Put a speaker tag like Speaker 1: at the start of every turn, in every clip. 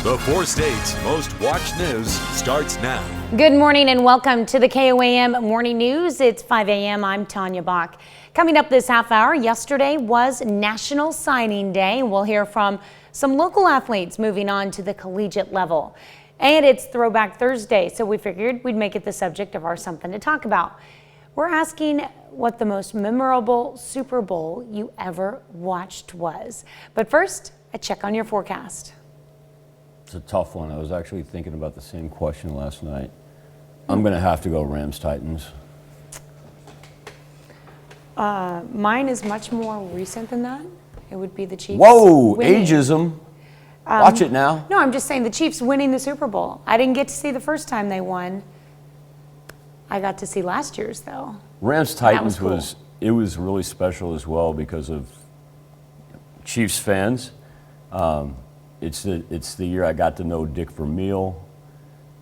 Speaker 1: The four states' most watched news starts now.
Speaker 2: Good morning and welcome to the KOAM Morning News. It's 5 a.m. I'm Tanya Bach. Coming up this half hour, yesterday was National Signing Day. We'll hear from some local athletes moving on to the collegiate level. And it's Throwback Thursday, so we figured we'd make it the subject of our Something to Talk About. We're asking what the most memorable Super Bowl you ever watched was. But first, a check on your forecast.
Speaker 3: It's a tough one. I was actually thinking about the same question last night. I'm going to have to go Rams-Titans.
Speaker 2: Mine is much more recent than that. It would be the Chiefs.
Speaker 3: Whoa,
Speaker 2: winning.
Speaker 3: Ageism. Watch it now.
Speaker 2: No, I'm just saying the Chiefs winning the Super Bowl. I didn't get to see the first time they won. I got to see last year's though.
Speaker 3: Rams-Titans
Speaker 2: cool.
Speaker 3: was really special as well because of Chiefs fans. It's the year I got to know Dick Vermeil.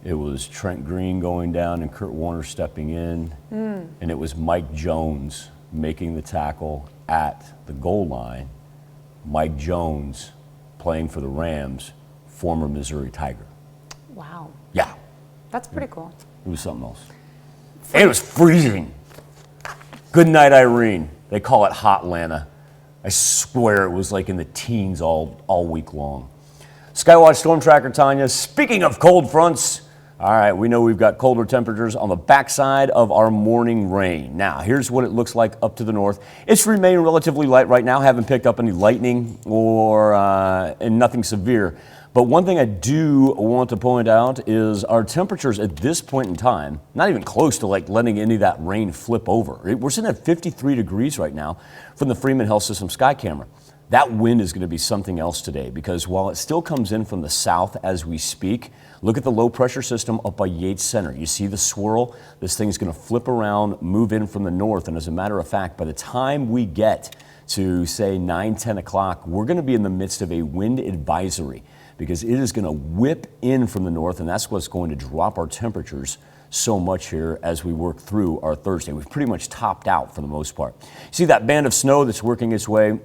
Speaker 3: It was Trent Green going down and Kurt Warner stepping in. And it was Mike Jones making the tackle at the goal line. Mike Jones playing for the Rams, former Missouri Tiger.
Speaker 2: Wow.
Speaker 3: Yeah.
Speaker 2: That's pretty cool.
Speaker 3: It was something else. And it was freezing. Good night, Irene. They call it Hot Atlanta. I swear it was like in the teens all week long. Skywatch Storm Tracker, Tanya. Speaking of cold fronts, all right, we know we've got colder temperatures on the backside of our morning rain. Now, here's what it looks like up to the north. It's remaining relatively light right now. Haven't picked up any lightning and nothing severe. But one thing I do want to point out is our temperatures at this point in time, not even close to like letting any of that rain flip over. We're sitting at 53 degrees right now from the Freeman Health System sky camera. That wind is going to be something else today because while it still comes in from the south as we speak, look at the low pressure system up by Yates Center. You see the swirl? This thing's going to flip around, move in from the north. And as a matter of fact, by the time we get to say 9, 10 o'clock, we're going to be in the midst of a wind advisory because it is going to whip in from the north. And that's what's going to drop our temperatures so much here as we work through our Thursday. We've pretty much topped out for the most part. See that band of snow that's working its way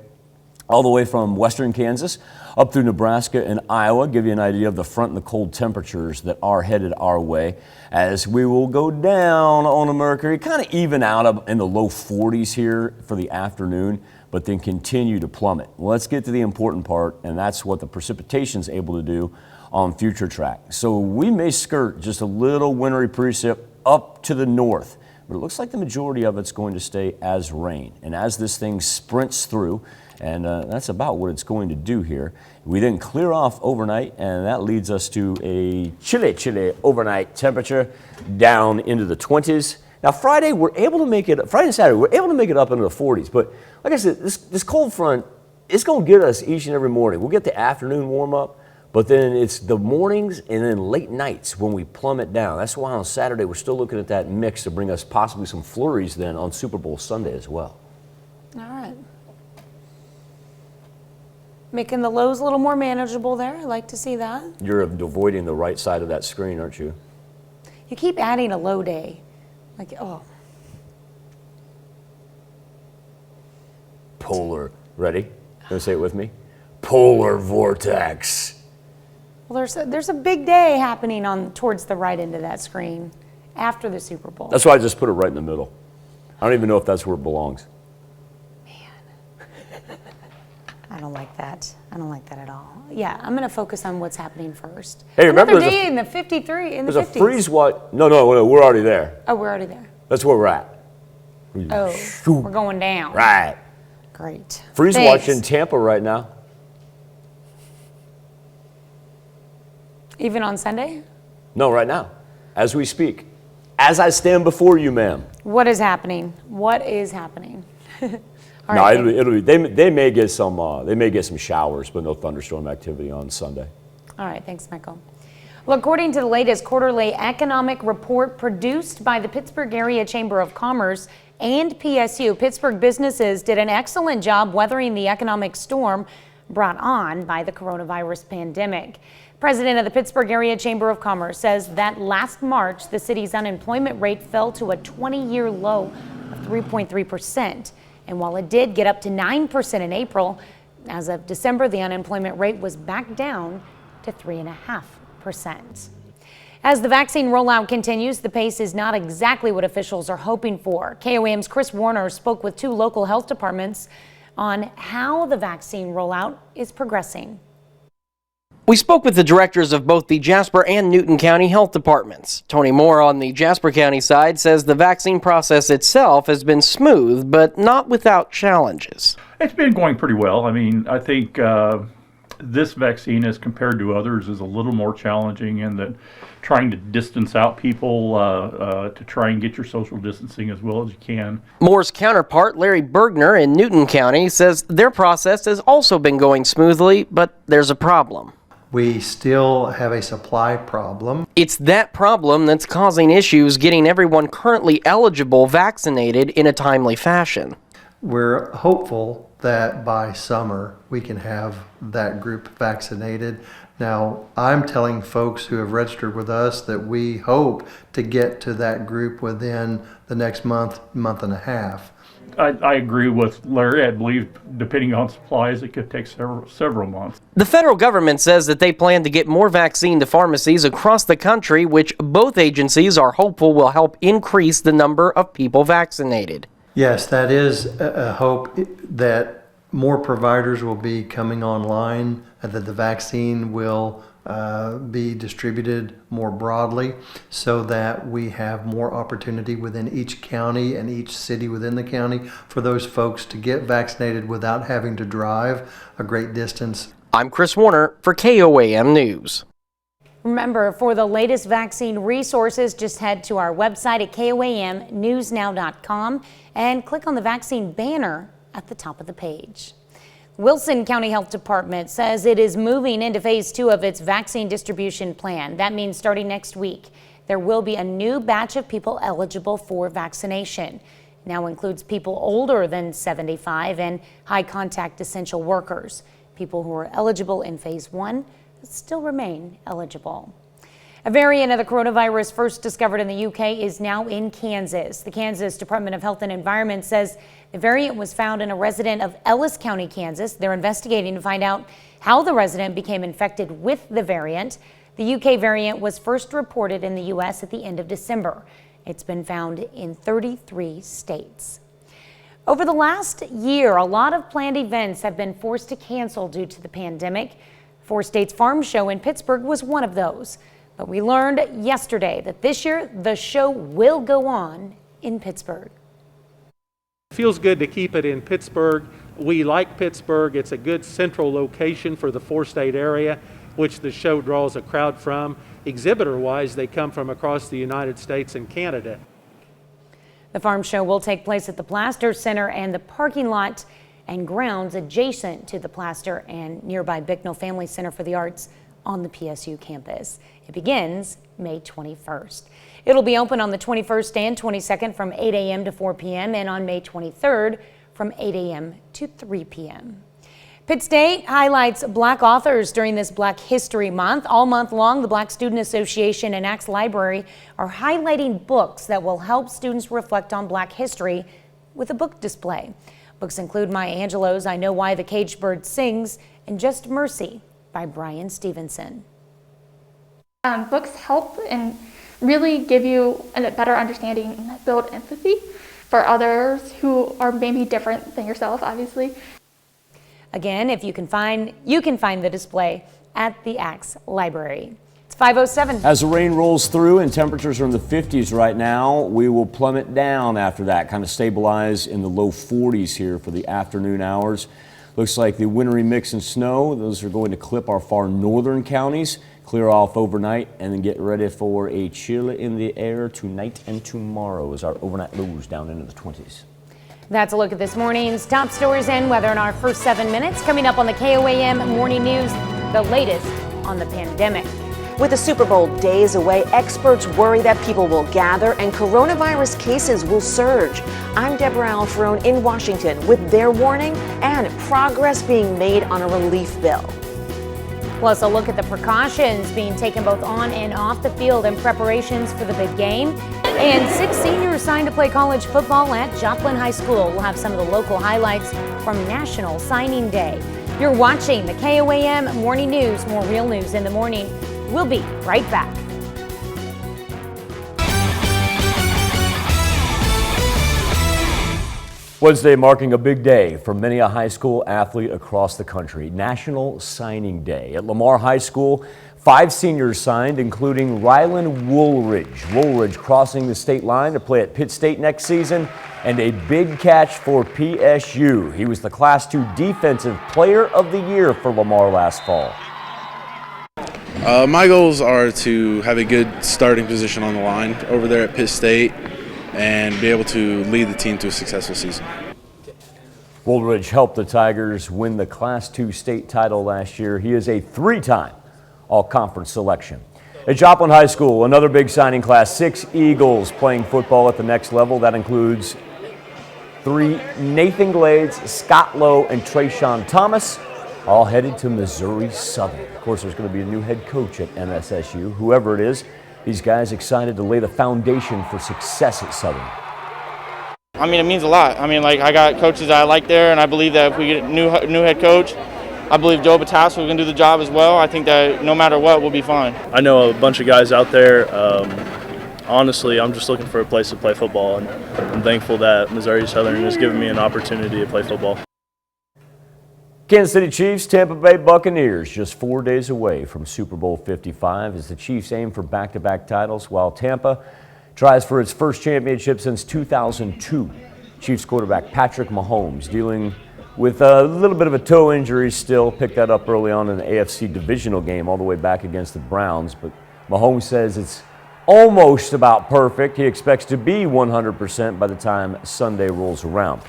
Speaker 3: all the way from western Kansas up through Nebraska and Iowa, give you an idea of the front and the cold temperatures that are headed our way as we will go down on the mercury, kind of even out up in the low 40s here for the afternoon, but then continue to plummet. Well, let's get to the important part, and that's what the precipitation is able to do on future track. So we may skirt just a little wintry precip up to the north, but it looks like the majority of it's going to stay as rain. And as this thing sprints through, and that's about what it's going to do here. We then clear off overnight, and that leads us to a chilly overnight temperature down into the 20s. Now Friday and Saturday, we're able to make it up into the 40s. But like I said, this cold front, it's going to get us each and every morning. We'll get the afternoon warm up, but then it's the mornings and then late nights when we plummet down. That's why on Saturday we're still looking at that mix to bring us possibly some flurries then on Super Bowl Sunday as well.
Speaker 2: All right. Making the lows a little more manageable there. I like to see that.
Speaker 3: You're avoiding the right side of that screen, aren't you?
Speaker 2: You keep adding a low day. Like, oh.
Speaker 3: Polar. Ready? Gonna say it with me? Polar vortex.
Speaker 2: Well, there's a big day happening towards the right end of that screen after the Super Bowl.
Speaker 3: That's why I just put it right in the middle. I don't even know if that's where it belongs.
Speaker 2: I don't like that. I don't like that at all. Yeah, I'm going to focus on what's happening first.
Speaker 3: Hey, remember
Speaker 2: another day in the 53, in the 50s.
Speaker 3: There's a freeze what? No, we're already there.
Speaker 2: Oh, we're already there.
Speaker 3: That's where we're at.
Speaker 2: Oh, we're going down.
Speaker 3: Right.
Speaker 2: Great.
Speaker 3: Freeze watch in Tampa right now.
Speaker 2: Even on Sunday?
Speaker 3: No, right now, as we speak. As I stand before you, ma'am.
Speaker 2: What is happening? What is happening?
Speaker 3: All right, it'll be. They may get some showers, but no thunderstorm activity on Sunday.
Speaker 2: All right, thanks, Michael. Well, according to the latest quarterly economic report produced by the Pittsburgh Area Chamber of Commerce and PSU, Pittsburgh businesses did an excellent job weathering the economic storm brought on by the coronavirus pandemic. President of the Pittsburgh Area Chamber of Commerce says that last March, the city's unemployment rate fell to a 20-year low of 3.3%. And while it did get up to 9% in April, as of December, the unemployment rate was back down to 3.5%. As the vaccine rollout continues, the pace is not exactly what officials are hoping for. KOAM's Chris Warner spoke with 2 local health departments on how the vaccine rollout is progressing.
Speaker 4: We spoke with the directors of both the Jasper and Newton County Health Departments. Tony Moore on the Jasper County side says the vaccine process itself has been smooth, but not without challenges.
Speaker 5: It's been going pretty well. I mean, I think this vaccine, as compared to others, is a little more challenging in that trying to distance out people to try and get your social distancing as well as you can.
Speaker 4: Moore's counterpart, Larry Bergner in Newton County, says their process has also been going smoothly, but there's a problem.
Speaker 6: We still have a supply problem.
Speaker 4: It's that problem that's causing issues getting everyone currently eligible vaccinated in a timely fashion.
Speaker 6: We're hopeful that by summer we can have that group vaccinated. Now, I'm telling folks who have registered with us that we hope to get to that group within the next month and a half.
Speaker 5: I agree with Larry. I believe, depending on supplies, it could take several months.
Speaker 4: The federal government says that they plan to get more vaccine to pharmacies across the country, which both agencies are hopeful will help increase the number of people vaccinated.
Speaker 6: Yes, that is a hope that more providers will be coming online and that the vaccine will be distributed more broadly so that we have more opportunity within each county and each city within the county for those folks to get vaccinated without having to drive a great distance.
Speaker 4: I'm Chris Warner for KOAM News.
Speaker 2: Remember, for the latest vaccine resources, just head to our website at KOAMnewsnow.com and click on the vaccine banner at the top of the page. Wilson County Health Department says it is moving into phase 2 of its vaccine distribution plan. That means starting next week, there will be a new batch of people eligible for vaccination. Now includes people older than 75 and high contact essential workers. People who are eligible in phase 1 still remain eligible. A variant of the coronavirus first discovered in the UK is now in Kansas. The Kansas Department of Health and Environment says the variant was found in a resident of Ellis County, Kansas. They're investigating to find out how the resident became infected with the variant. The UK variant was first reported in the U.S. at the end of December. It's been found in 33 states. Over the last year, a lot of planned events have been forced to cancel due to the pandemic. 4 States Farm Show in Pittsburgh was one of those. But we learned yesterday that this year the show will go on in Pittsburgh.
Speaker 7: It feels good to keep it in Pittsburgh. We like Pittsburgh. It's a good central location for the 4-state area, which the show draws a crowd from. Exhibitor-wise, they come from across the United States and Canada.
Speaker 2: The farm show will take place at the Plaster Center and the parking lot and grounds adjacent to the Plaster and nearby Bicknell Family Center for the Arts on the PSU campus. It begins May 21st. It'll be open on the 21st and 22nd from 8 a.m. to 4 p.m. and on May 23rd from 8 a.m. to 3 p.m. Pitt State highlights Black authors during this Black History Month. All month long, the Black Student Association and Axe Library are highlighting books that will help students reflect on Black history with a book display. Books include Maya Angelou's I Know Why the Caged Bird Sings and Just Mercy by Brian Stevenson.
Speaker 8: Books help and really give you a better understanding and build empathy for others who are maybe different than yourself, obviously.
Speaker 2: Again, if you can find the display at the Axe Library. It's 5:07.
Speaker 3: As the rain rolls through and temperatures are in the 50s right now, we will plummet down after that, kind of stabilize in the low 40s here for the afternoon hours. Looks like the wintry mix and snow, those are going to clip our far northern counties, clear off overnight, and then get ready for a chill in the air tonight and tomorrow as our overnight lows down into the 20s.
Speaker 2: That's a look at this morning's top stories and weather in our first 7 minutes. Coming up on the KOAM Morning News, the latest on the pandemic.
Speaker 9: With the Super Bowl days away, experts worry that people will gather and coronavirus cases will surge. I'm Deborah Alferone in Washington with their warning and progress being made on a relief bill.
Speaker 2: Plus, a look at the precautions being taken both on and off the field in preparations for the big game. And 6 seniors signed to play college football at Joplin High School. We'll have some of the local highlights from National Signing Day. You're watching the KOAM Morning News. More real news in the morning. We'll be right back.
Speaker 3: Wednesday marking a big day for many a high school athlete across the country. National Signing Day. At Lamar High School, 5 seniors signed, including Rylan Woolridge. Woolridge crossing the state line to play at Pitt State next season, and a big catch for PSU. He was the Class II Defensive Player of the Year for Lamar last fall.
Speaker 10: My goals are to have a good starting position on the line over there at Pitt State and be able to lead the team to a successful season.
Speaker 3: Woolridge helped the Tigers win the Class II state title last year. He is a 3-time all-conference selection. At Joplin High School, another big signing class, 6 Eagles playing football at the next level. That includes 3 Nathan Glades, Scott Lowe, and Trayshawn Thomas, all headed to Missouri Southern. Of course, there's going to be a new head coach at MSSU, whoever it is. These guys excited to lay the foundation for success at Southern.
Speaker 11: I mean, it means a lot. I mean, like, I got coaches that I like there, and I believe that if we get a new head coach, I believe Joe Batasco can do the job as well. I think that no matter what, we'll be fine.
Speaker 12: I know a bunch of guys out there. Honestly, I'm just looking for a place to play football, and I'm thankful that Missouri Southern has given me an opportunity to play football.
Speaker 3: Kansas City Chiefs, Tampa Bay Buccaneers, just 4 days away from Super Bowl 55 as the Chiefs aim for back-to-back titles, while Tampa tries for its first championship since 2002. Chiefs quarterback Patrick Mahomes dealing with a little bit of a toe injury still. Picked that up early on in the AFC divisional game all the way back against the Browns, but Mahomes says it's almost about perfect. He expects to be 100% by the time Sunday rolls around.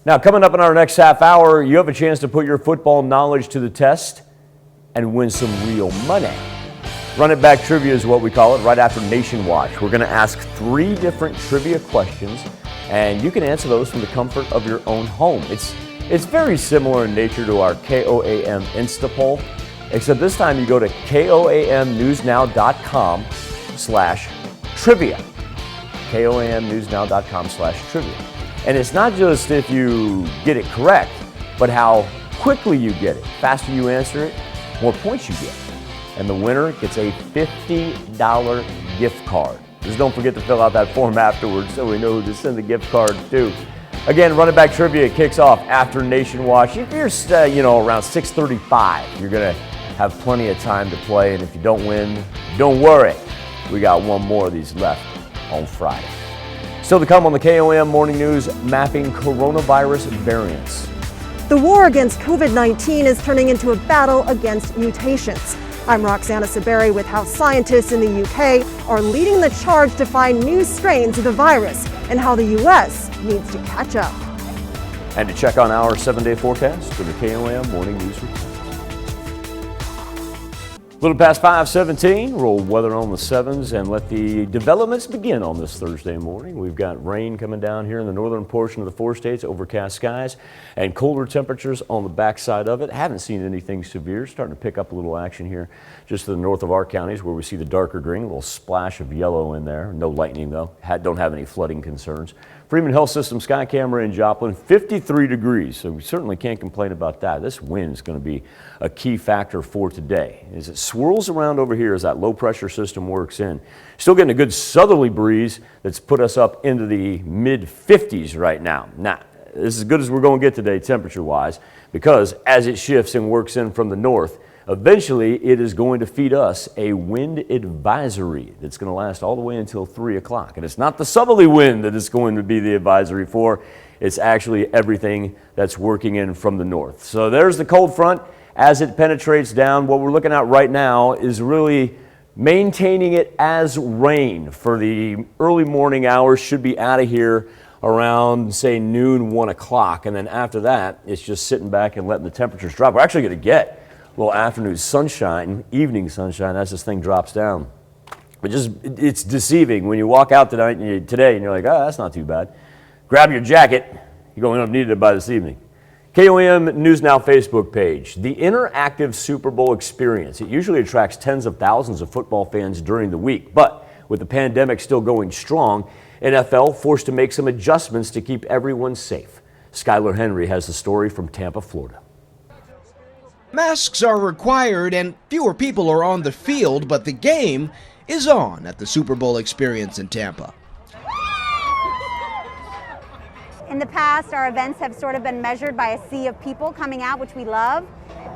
Speaker 3: Now, coming up in our next half hour, you have a chance to put your football knowledge to the test and win some real money. Run It Back Trivia is what we call it, right after Nation Watch. We're going to ask 3 different trivia questions, and you can answer those from the comfort of your own home. It's very similar in nature to our KOAM Insta poll, except this time you go to KOAMnewsnow.com/trivia. KOAMnewsnow.com/trivia. And it's not just if you get it correct, but how quickly you get it. Faster you answer it, more points you get. And the winner gets a $50 gift card. Just don't forget to fill out that form afterwards so we know who to send the gift card to. Again, Run It Back Trivia kicks off after Nation Watch. If you're around 6:35, you're going to have plenty of time to play. And if you don't win, don't worry. We got one more of these left on Friday. Still to come on the KOAM Morning News, mapping coronavirus variants.
Speaker 13: The war against COVID-19 is turning into a battle against mutations. I'm Roxana Saberi with how scientists in the UK are leading the charge to find new strains of the virus and how the US needs to catch up.
Speaker 3: And to check on our 7-day forecast for the KOAM Morning News Report. A little past 5:17, roll weather on the 7s and let the developments begin on this Thursday morning. We've got rain coming down here in the northern portion of the 4 states, overcast skies, and colder temperatures on the backside of it. Haven't seen anything severe. Starting to pick up a little action here just to the north of our counties where we see the darker green, a little splash of yellow in there. No lightning though. Don't have any flooding concerns. Freeman Health System sky camera in Joplin, 53 degrees, so we certainly can't complain about that. This wind is going to be a key factor for today. As it swirls around over here as that low pressure system works in. Still getting a good southerly breeze that's put us up into the mid-50s right now. Now, this is as good as we're going to get today temperature-wise, because as it shifts and works in from the north, eventually it is going to feed us a wind advisory that's going to last all the way until 3 o'clock. And it's not the southerly wind that is going to be the advisory for, it's actually everything that's working in from the north. So there's the cold front as it penetrates down. What we're looking at right now is really maintaining it as rain for the early morning hours. Should be out of here around, say, noon, 1 o'clock. And then after that, it's just sitting back and letting the temperatures drop. We're actually going to get a little afternoon sunshine, evening sunshine as this thing drops down. But it's deceiving when you walk out today and you're like, oh, that's not too bad. Grab your jacket. You're going to need it by this evening. KOAM News Now Facebook page. The interactive Super Bowl experience. It usually attracts tens of thousands of football fans during the week. But with the pandemic still going strong, NFL forced to make some adjustments to keep everyone safe. Skylar Henry has the story from Tampa, Florida.
Speaker 14: Masks are required and fewer people are on the field, but the game is on at the Super Bowl experience in Tampa.
Speaker 15: In the past, our events have sort of been measured by a sea of people coming out, which we love,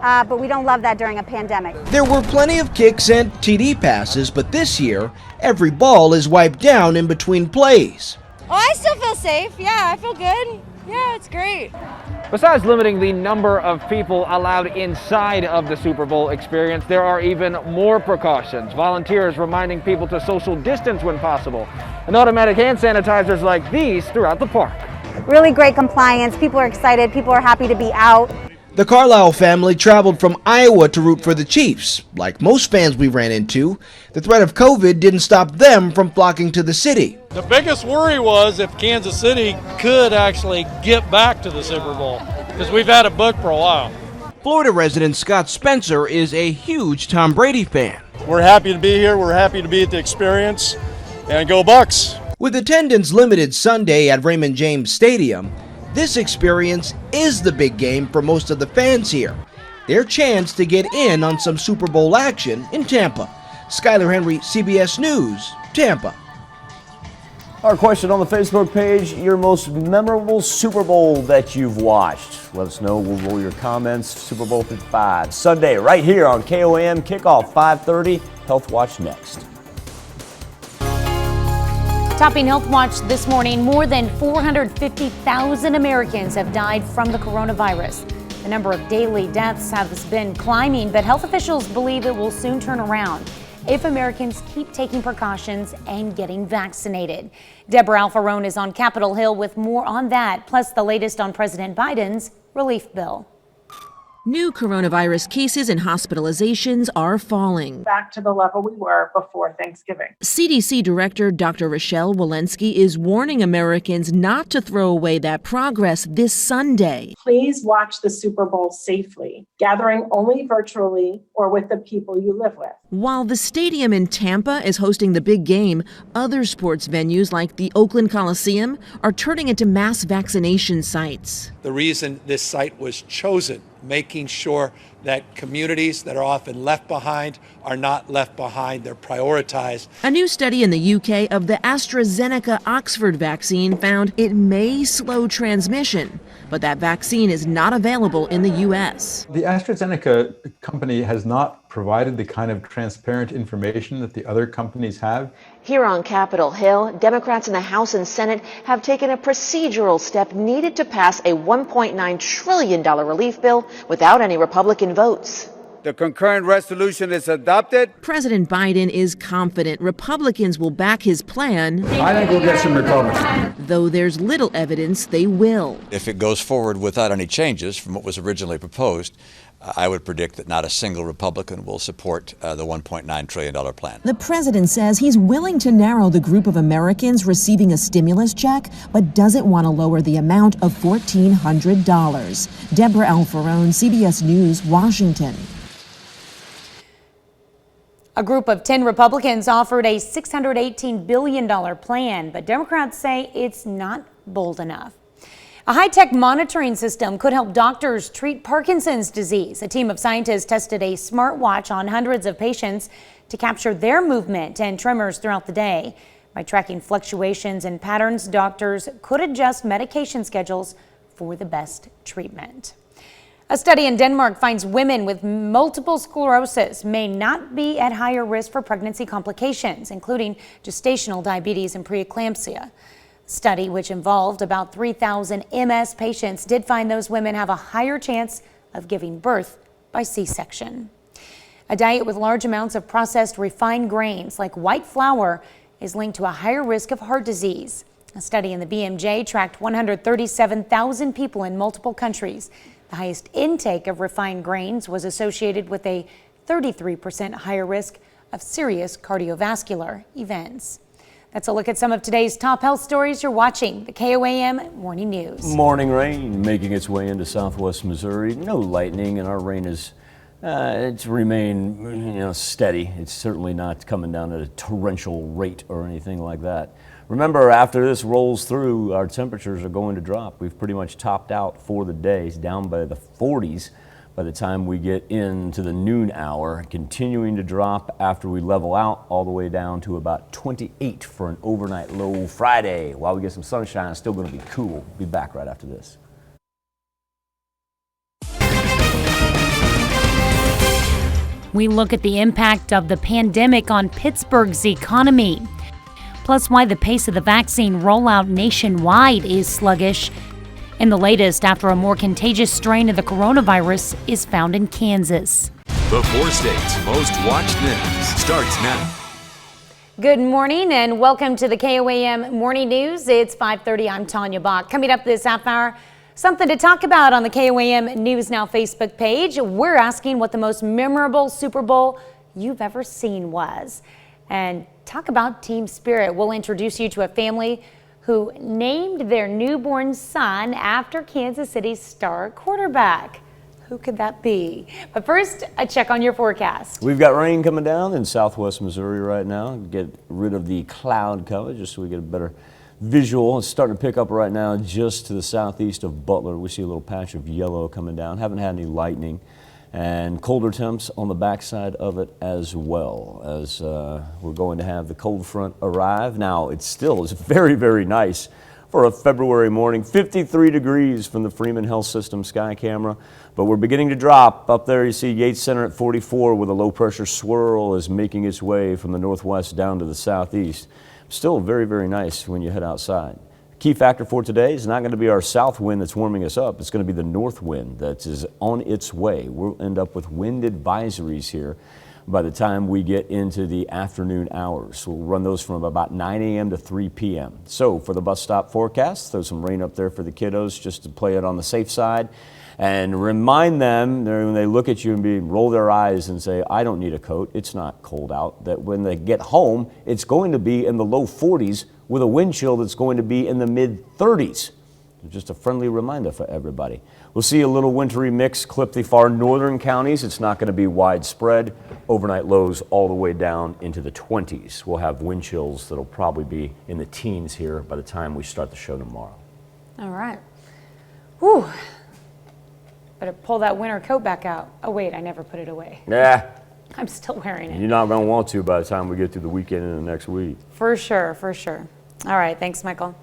Speaker 15: but we don't love that during a pandemic.
Speaker 14: There were plenty of kicks and TD passes, but this year, every ball is wiped down in between plays.
Speaker 16: Oh, I still feel safe. Yeah, I feel good. Yeah, it's great.
Speaker 17: Besides limiting the number of people allowed inside of the Super Bowl experience, there are even more precautions. Volunteers reminding people to social distance when possible, and automatic hand sanitizers like these throughout the park.
Speaker 15: Really great compliance. People are excited. People are happy to be out.
Speaker 14: The Carlisle family traveled from Iowa to root for the Chiefs. Like most fans we ran into, the threat of COVID didn't stop them from flocking to the city.
Speaker 18: The biggest worry was if Kansas City could actually get back to the Super Bowl, because we've had it booked for a while.
Speaker 14: Florida resident Scott Spencer is a huge Tom Brady fan.
Speaker 18: We're happy to be here. We're happy to be at the experience, and go Bucs.
Speaker 14: With attendance limited Sunday at Raymond James Stadium, this experience is the big game for most of the fans here. Their chance to get in on some Super Bowl action in Tampa. Skylar Henry, CBS News, Tampa.
Speaker 3: Our question on the Facebook page, your most memorable Super Bowl that you've watched. Let us know. We'll roll your comments. Super Bowl 55, Sunday, right here on KOAM. Kickoff 5:30. Healthwatch next.
Speaker 2: Topping Healthwatch this morning, more than 450,000 Americans have died from the coronavirus. The number of daily deaths has been climbing, but health officials believe it will soon turn around if Americans keep taking precautions and getting vaccinated. Deborah Alfarone is on Capitol Hill with more on that, plus the latest on President Biden's relief bill.
Speaker 19: New coronavirus cases and hospitalizations are falling.
Speaker 20: Back to the level we were before Thanksgiving.
Speaker 19: CDC Director Dr. Rochelle Walensky is warning Americans not to throw away that progress this Sunday.
Speaker 20: Please watch the Super Bowl safely, gathering only virtually or with the people you live with.
Speaker 19: While the stadium in Tampa is hosting the big game, other sports venues like the Oakland Coliseum are turning into mass vaccination sites.
Speaker 21: The reason this site was chosen, making sure that communities that are often left behind are not left behind, they're prioritized.
Speaker 19: A new study in the UK of the AstraZeneca Oxford vaccine found it may slow transmission, but that vaccine is not available in the US.
Speaker 22: The AstraZeneca company has not provided the kind of transparent information that the other companies have.
Speaker 9: Here on Capitol Hill, Democrats in the House and Senate have taken a procedural step needed to pass a $1.9 trillion relief bill without any Republican votes.
Speaker 23: The concurrent resolution is adopted.
Speaker 19: President Biden is confident Republicans will back his plan.
Speaker 22: I think we'll get some Republicans.
Speaker 19: Though there's little evidence they will.
Speaker 24: If it goes forward without any changes from what was originally proposed, I would predict that not a single Republican will support the $1.9 trillion plan.
Speaker 19: The president says he's willing to narrow the group of Americans receiving a stimulus check, but doesn't want to lower the amount of $1,400. Deborah Alfarone, CBS News, Washington.
Speaker 2: A group of 10 Republicans offered a $618 billion plan, but Democrats say it's not bold enough. A high-tech monitoring system could help doctors treat Parkinson's disease. A team of scientists tested a smartwatch on hundreds of patients to capture their movement and tremors throughout the day. By tracking fluctuations and patterns, doctors could adjust medication schedules for the best treatment. A study in Denmark finds women with multiple sclerosis may not be at higher risk for pregnancy complications, including gestational diabetes and preeclampsia. Study, which involved about 3,000 MS patients, did find those women have a higher chance of giving birth by C-section. A diet with large amounts of processed refined grains like white flour is linked to a higher risk of heart disease. A study in the BMJ tracked 137,000 people in multiple countries. The highest intake of refined grains was associated with a 33% higher risk of serious cardiovascular events. That's a look at some of today's top health stories. You're watching the KOAM Morning News.
Speaker 3: Morning rain making its way into southwest Missouri. No lightning, and our rain is it's remained steady. It's certainly not coming down at a torrential rate or anything like that. Remember, after this rolls through, our temperatures are going to drop. We've pretty much topped out for the day. It's down by the 40s by the time we get into the noon hour, continuing to drop after we level out all the way down to about 28 for an overnight low Friday. While we get some sunshine, it's still going to be cool. Be back right after this.
Speaker 2: We look at the impact of the pandemic on Pittsburgh's economy, plus why the pace of the vaccine rollout nationwide is sluggish. And the latest after a more contagious strain of the coronavirus is found in Kansas.
Speaker 1: The 4 states' most watched news starts now.
Speaker 2: Good morning and welcome to the KOAM Morning News. It's 5:30. I'm Tanya Bach. Coming up this half hour, something to talk about on the KOAM News Now Facebook page. We're asking what the most memorable Super Bowl you've ever seen was. And talk about team spirit. We'll introduce you to a family who named their newborn son after Kansas City's star quarterback. Who could that be? But first, a check on your forecast.
Speaker 3: We've got rain coming down in southwest Missouri right now. Get rid of the cloud cover just so we get a better visual. It's starting to pick up right now just to the southeast of Butler. We see a little patch of yellow coming down. Haven't had any lightning. And colder temps on the backside of it as well, as we're going to have the cold front arrive. Now, it still is very, very nice for a February morning. 53 degrees from the Freeman Health System sky camera, but we're beginning to drop. Up there you see Yates Center at 44 with a low pressure swirl is making its way from the northwest down to the southeast. Still very, very nice when you head outside. Key factor for today is not going to be our south wind that's warming us up. It's going to be the north wind that is on its way. We'll end up with wind advisories here by the time we get into the afternoon hours. We'll run those from about 9 a.m. to 3 p.m. So for the bus stop forecast, throw some rain up there for the kiddos just to play it on the safe side. And remind them when they look at you and roll their eyes and say, I don't need a coat, it's not cold out, that when they get home, it's going to be in the low 40s with a wind chill that's going to be in the mid 30s. Just a friendly reminder for everybody. We'll see a little wintry mix clip the far northern counties. It's not going to be widespread. Overnight lows all the way down into the 20s. We'll have wind chills that'll probably be in the teens here by the time we start the show tomorrow.
Speaker 2: All right. Whew. Better pull that winter coat back out. Oh, wait, I never put it away.
Speaker 3: Yeah.
Speaker 2: I'm still wearing it.
Speaker 3: You're not going to want to by the time we get through the weekend and the next week.
Speaker 2: For sure, for sure. All right, thanks, Michael.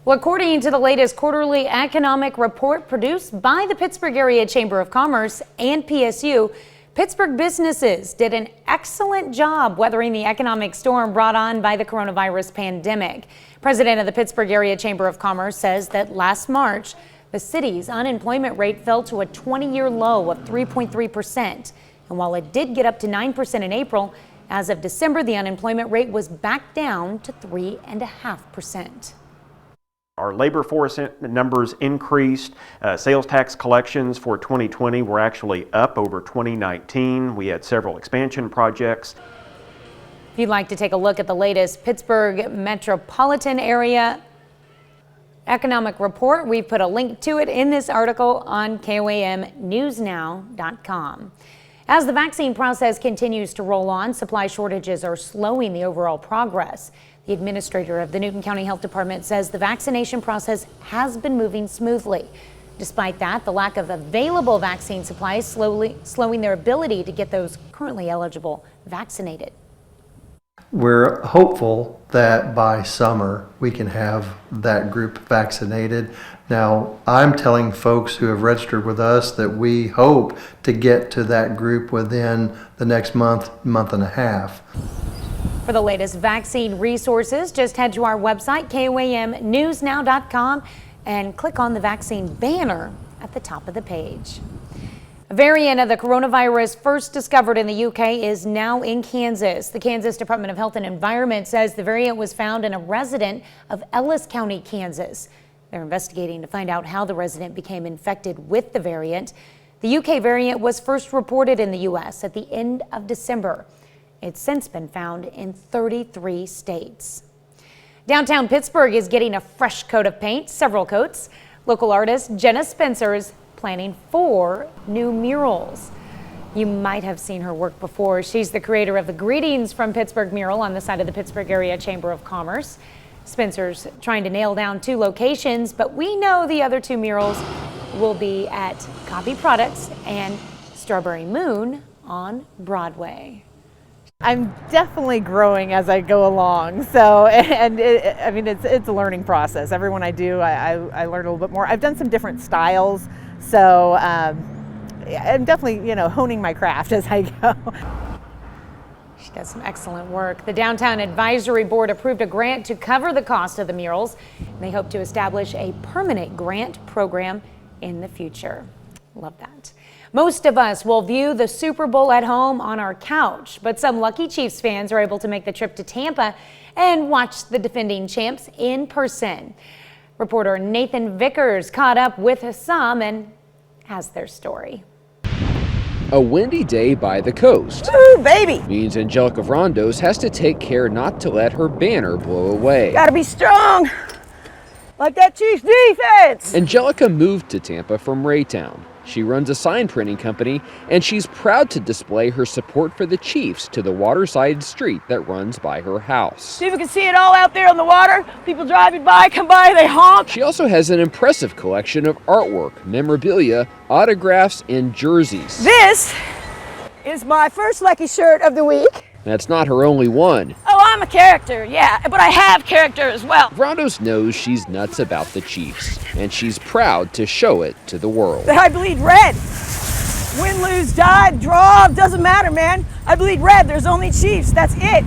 Speaker 2: Well, according to the latest quarterly economic report produced by the Pittsburgh Area Chamber of Commerce and PSU, Pittsburgh businesses did an excellent job weathering the economic storm brought on by the coronavirus pandemic. President of the Pittsburgh Area Chamber of Commerce says that last March, the city's unemployment rate fell to a 20-year low of 3.3%. And while it did get up to 9% in April, as of December, the unemployment rate was back down to 3.5%.
Speaker 4: Our labor force numbers increased. Sales tax collections for 2020 were actually up over 2019. We had several expansion projects.
Speaker 2: If you'd like to take a look at the latest Pittsburgh metropolitan area economic report, we put a link to it in this article on KOAMnewsnow.com. As the vaccine process continues to roll on, supply shortages are slowing the overall progress. The administrator of the Newton County Health Department says the vaccination process has been moving smoothly. Despite that, the lack of available vaccine supplies slowing their ability to get those currently eligible vaccinated.
Speaker 5: We're hopeful that by summer we can have that group vaccinated. Now, I'm telling folks who have registered with us that we hope to get to that group within the next month and a half.
Speaker 2: For the latest vaccine resources, just head to our website, KOAMnewsnow.com, and click on the vaccine banner at the top of the page. A variant of the coronavirus first discovered in the UK is now in Kansas. The Kansas Department of Health and Environment says the variant was found in a resident of Ellis County, Kansas. They're investigating to find out how the resident became infected with the variant. The UK variant was first reported in the U.S. at the end of December. It's since been found in 33 states. Downtown Pittsburgh is getting a fresh coat of paint, several coats. Local artist Jenna Spencer is planning 4 new murals. You might have seen her work before. She's the creator of the Greetings from Pittsburgh mural on the side of the Pittsburgh Area Chamber of Commerce. Spencer's trying to nail down 2 locations, but we know the other 2 murals will be at Copy Products and Strawberry Moon on Broadway.
Speaker 6: I'm definitely growing as I go along. So, and it's a learning process. Everyone I do, I learn a little bit more. I've done some different styles. So I'm definitely, honing my craft as I go.
Speaker 2: She does some excellent work. The Downtown Advisory Board approved a grant to cover the cost of the murals. They hope to establish a permanent grant program in the future. Love that. Most of us will view the Super Bowl at home on our couch, but some lucky Chiefs fans are able to make the trip to Tampa and watch the defending champs in person. Reporter Nathan Vickers caught up with some and has their story.
Speaker 7: A windy day by the coast.
Speaker 6: Woo, baby!
Speaker 7: Means Angelica Vrondos has to take care not to let her banner blow away.
Speaker 6: Gotta be strong, like that Chiefs defense!
Speaker 7: Angelica moved to Tampa from Raytown. She runs a sign printing company, and she's proud to display her support for the Chiefs to the waterside street that runs by her house.
Speaker 6: People can see it all out there on the water. People driving by, come by, they honk.
Speaker 7: She also has an impressive collection of artwork, memorabilia, autographs, and jerseys.
Speaker 6: This is my first lucky shirt of the week.
Speaker 7: That's not her only one.
Speaker 6: Oh, I'm a character, yeah, but I have character as well.
Speaker 7: Vrondos knows she's nuts about the Chiefs, and she's proud to show it to the world.
Speaker 6: I bleed red. Win, lose, die, draw, doesn't matter, man. I bleed red. There's only Chiefs. That's it.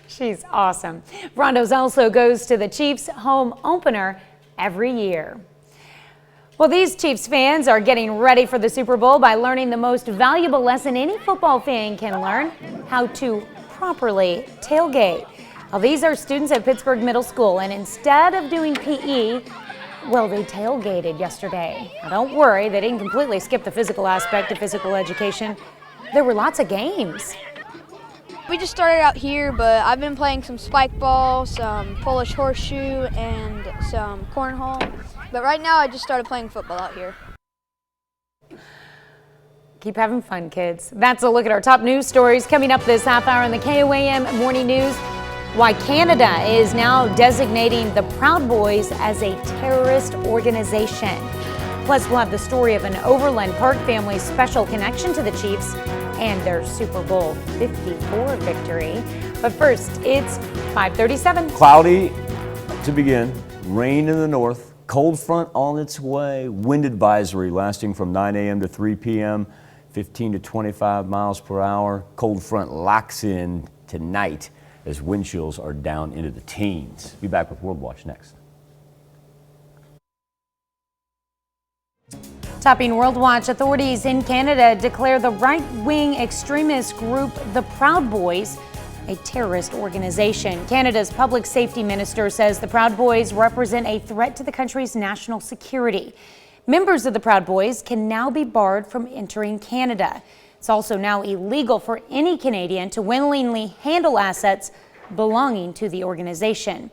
Speaker 2: She's awesome. Vrondos also goes to the Chiefs home opener every year. Well, these Chiefs fans are getting ready for the Super Bowl by learning the most valuable lesson any football fan can learn: how to properly tailgate. Well, these are students at Pittsburgh Middle School, and instead of doing PE, well, they tailgated yesterday. Now, don't worry, they didn't completely skip the physical aspect of physical education. There were lots of games.
Speaker 16: We just started out here, but I've been playing some spike ball, some Polish horseshoe, and some cornhole. But right now, I just started playing football out here.
Speaker 2: Keep having fun, kids. That's a look at our top news stories coming up this half hour in the KOAM Morning News. Why Canada is now designating the Proud Boys as a terrorist organization. Plus, we'll have the story of an Overland Park family's special connection to the Chiefs and their Super Bowl 54 victory. But first, it's 5:37.
Speaker 3: Cloudy to begin, rain in the north. Cold front on its way. Wind advisory lasting from 9 a.m. to 3 p.m. 15 to 25 miles per hour. Cold front locks in tonight as wind chills are down into the teens. Be back with World Watch next.
Speaker 2: Topping World Watch, authorities in Canada declare the right-wing extremist group the Proud Boys a terrorist organization. Canada's public safety minister says the Proud Boys represent a threat to the country's national security. Members of the Proud Boys can now be barred from entering Canada. It's also now illegal for any Canadian to willingly handle assets belonging to the organization.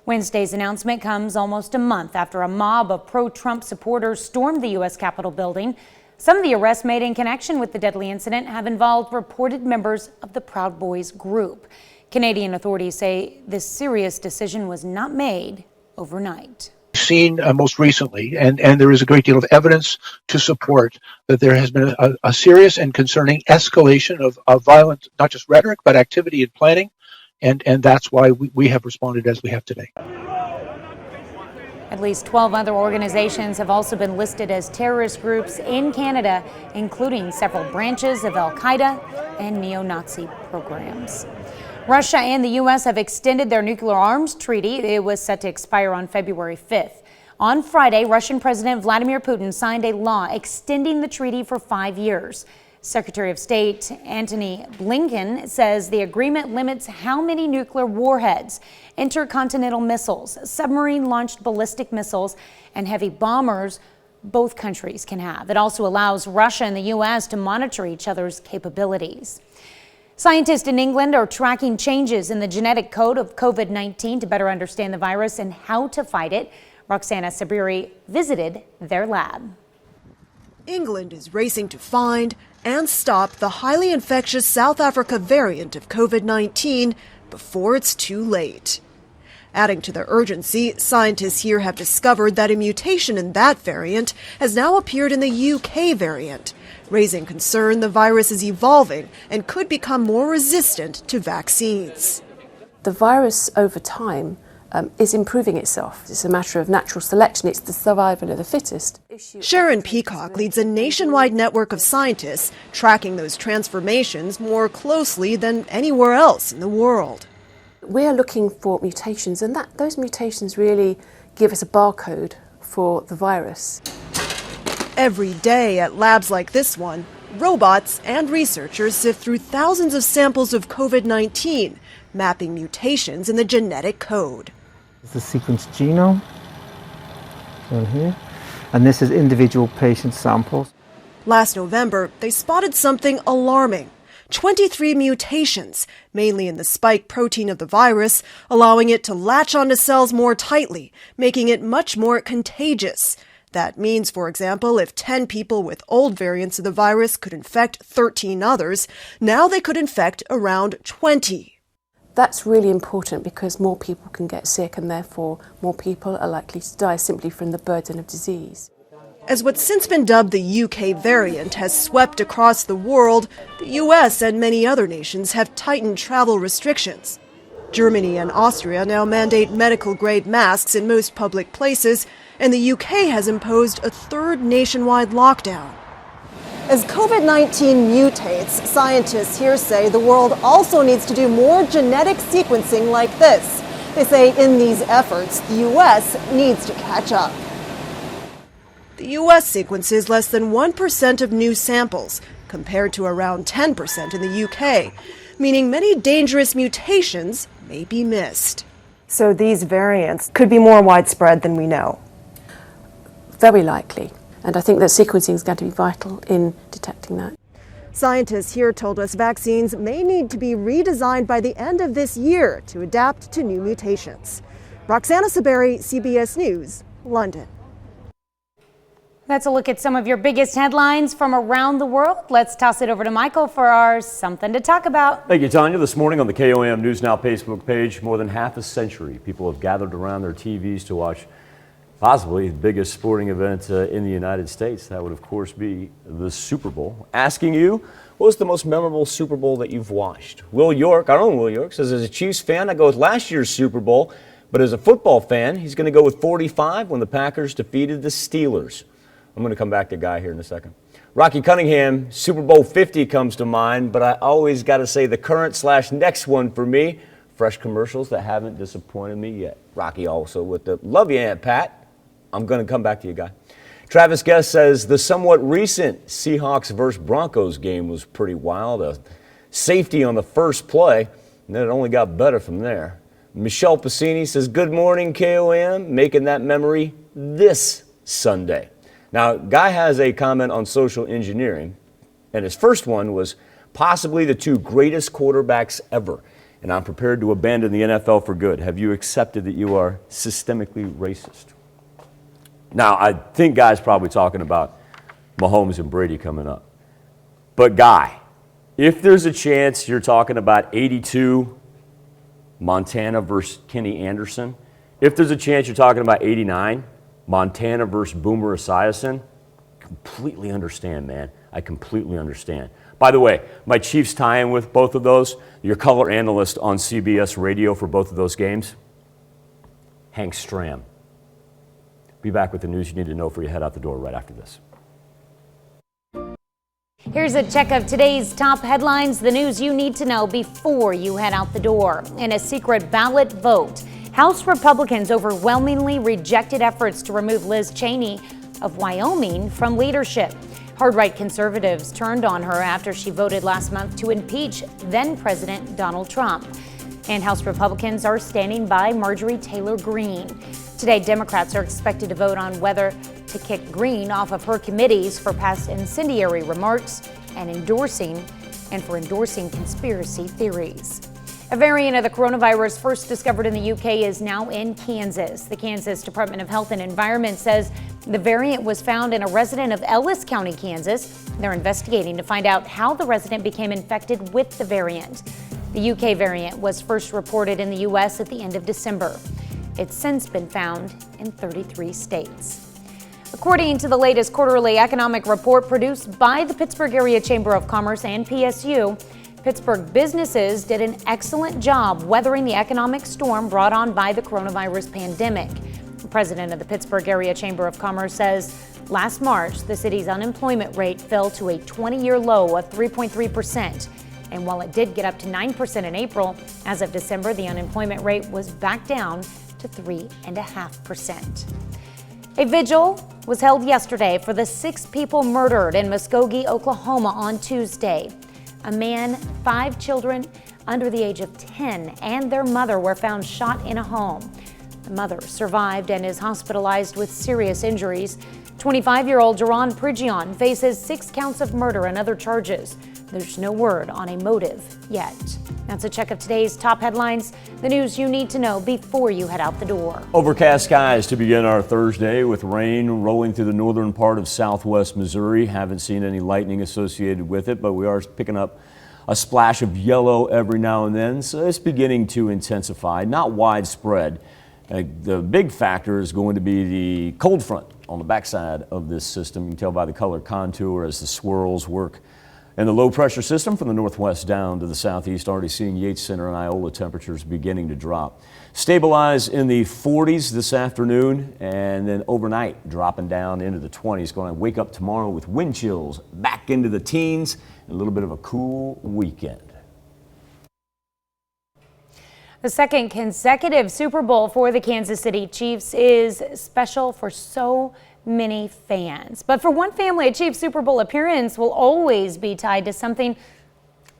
Speaker 2: Wednesday's announcement comes almost a month after a mob of pro-Trump supporters stormed the U.S. Capitol building. Some of the arrests made in connection with the deadly incident have involved reported members of the Proud Boys group. Canadian authorities say this serious decision was not made overnight.
Speaker 8: Seen most recently, and there is a great deal of evidence to support that there has been a serious and concerning escalation of violent, not just rhetoric, but activity and planning, and that's why we have responded as we have today.
Speaker 2: At least 12 other organizations have also been listed as terrorist groups in Canada, including several branches of Al-Qaeda and neo-Nazi programs. Russia and the U.S. have extended their nuclear arms treaty. It was set to expire on February 5th. On Friday, Russian President Vladimir Putin signed a law extending the treaty for 5 years. Secretary of State Antony Blinken says the agreement limits how many nuclear warheads, intercontinental missiles, submarine-launched ballistic missiles, and heavy bombers both countries can have. It also allows Russia and the U.S. to monitor each other's capabilities. Scientists in England are tracking changes in the genetic code of COVID-19 to better understand the virus and how to fight it. Roxana Sabiri visited their lab.
Speaker 13: England is racing to find and stop the highly infectious South Africa variant of COVID-19 before it's too late. Adding to the urgency, scientists here have discovered that a mutation in that variant has now appeared in the UK variant, raising concern the virus is evolving and could become more resistant to vaccines.
Speaker 10: The virus over time is improving itself. It's a matter of natural selection. It's the survival of the fittest.
Speaker 13: Sharon Peacock leads a nationwide network of scientists tracking those transformations more closely than anywhere else in the world.
Speaker 10: We're looking for mutations, and those mutations really give us a barcode for the virus.
Speaker 13: Every day at labs like this one, robots and researchers sift through thousands of samples of COVID-19, mapping mutations in the genetic code.
Speaker 11: This is the sequenced genome, down here, and this is individual patient samples.
Speaker 13: Last November, they spotted something alarming. 23 mutations, mainly in the spike protein of the virus, allowing it to latch onto cells more tightly, making it much more contagious. That means, for example, if 10 people with old variants of the virus could infect 13 others, now they could infect around 20.
Speaker 10: That's really important because more people can get sick and therefore more people are likely to die simply from the burden of disease.
Speaker 13: As what's since been dubbed the UK variant has swept across the world, the US and many other nations have tightened travel restrictions. Germany and Austria now mandate medical-grade masks in most public places, and the UK has imposed a third nationwide lockdown. As COVID-19 mutates, scientists here say the world also needs to do more genetic sequencing like this. They say in these efforts, the US needs to catch up. The U.S. sequences less than 1% of new samples, compared to around 10% in the U.K., meaning many dangerous mutations may be missed. So these variants could be more widespread than we know?
Speaker 10: Very likely, and I think that sequencing is going to be vital in detecting that.
Speaker 13: Scientists here told us vaccines may need to be redesigned by the end of this year to adapt to new mutations. Roxana Saberi, CBS News, London.
Speaker 2: That's a look at some of your biggest headlines from around the world. Let's toss it over to Michael for our Something to Talk About.
Speaker 3: Thank you, Tanya. This morning on the KOAM News Now Facebook page, more than half a century, people have gathered around their TVs to watch possibly the biggest sporting event in the United States. That would, of course, be the Super Bowl. Asking you, what was the most memorable Super Bowl that you've watched? Will York, our own Will York, says, as a Chiefs fan, I go with last year's Super Bowl, but as a football fan, he's going to go with 45 when the Packers defeated the Steelers. I'm going to come back to Guy here in a second. Rocky Cunningham, Super Bowl 50 comes to mind, but I always got to say the current/next one for me, fresh commercials that haven't disappointed me yet. Rocky also with the love you, Aunt Pat. I'm going to come back to you, Guy. Travis Guest says the somewhat recent Seahawks versus Broncos game was pretty wild. A safety on the first play, and then it only got better from there. Michelle Pacini says, good morning, KOAM, making that memory this Sunday. Now, Guy has a comment on social engineering, and his first one was possibly the two greatest quarterbacks ever, and I'm prepared to abandon the NFL for good. Have you accepted that you are systemically racist? Now, I think Guy's probably talking about Mahomes and Brady coming up. But Guy, if there's a chance you're talking about 82 Montana versus Kenny Anderson, if there's a chance you're talking about 89 Montana versus Boomer Esiason, completely understand, man. I completely understand. By the way, my Chiefs tie-in with both of those, your color analyst on CBS Radio for both of those games, Hank Stram. Be back with the news you need to know before you head out the door right after this.
Speaker 2: Here's a check of today's top headlines, the news you need to know before you head out the door. In a secret ballot vote, House Republicans overwhelmingly rejected efforts to remove Liz Cheney of Wyoming from leadership. Hard-right conservatives turned on her after she voted last month to impeach then-President Donald Trump. And House Republicans are standing by Marjorie Taylor Greene. Today, Democrats are expected to vote on whether to kick Greene off of her committees for past incendiary remarks and for endorsing conspiracy theories. A variant of the coronavirus first discovered in the UK is now in Kansas. The Kansas Department of Health and Environment says the variant was found in a resident of Ellis County, Kansas. They're investigating to find out how the resident became infected with the variant. The UK variant was first reported in the U.S. at the end of December. It's since been found in 33 states. According to the latest quarterly economic report produced by the Pittsburgh Area Chamber of Commerce and PSU, Pittsburgh businesses did an excellent job weathering the economic storm brought on by the coronavirus pandemic. The president of the Pittsburgh Area Chamber of Commerce says last March, the city's unemployment rate fell to a 20-year low of 3.3%. And while it did get up to 9% in April, as of December, the unemployment rate was back down to 3.5%. A vigil was held yesterday for the 6 people murdered in Muskogee, Oklahoma on Tuesday. A man, 5 children under the age of 10, and their mother were found shot in a home. The mother survived and is hospitalized with serious injuries. 25-year-old Jaron Prigion faces 6 counts of murder and other charges. There's no word on a motive yet. That's a check of today's top headlines, the news you need to know before you head out the door.
Speaker 3: Overcast skies to begin our Thursday with rain rolling through the northern part of southwest Missouri. Haven't seen any lightning associated with it, but we are picking up a splash of yellow every now and then, so it's beginning to intensify, not widespread. The big factor is going to be the cold front on the backside of this system. You can tell by the color contour as the swirls work. And the low pressure system from the northwest down to the southeast, already seeing Yates Center and Iola temperatures beginning to drop. Stabilize in the 40s this afternoon, and then overnight dropping down into the 20s. Going to wake up tomorrow with wind chills back into the teens and a little bit of a cool weekend.
Speaker 2: The second consecutive Super Bowl for the Kansas City Chiefs is special for so many fans. But for one family, a Chiefs Super Bowl appearance will always be tied to something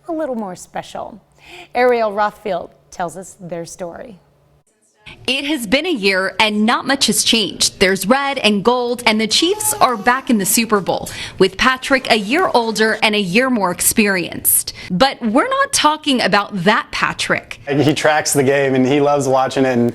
Speaker 2: a little more special. Ariel Rothfield tells us their story.
Speaker 12: It has been a year and not much has changed. There's red and gold, and the Chiefs are back in the Super Bowl, with Patrick a year older and a year more experienced. But we're not talking about that Patrick.
Speaker 15: He tracks the game and he loves watching it and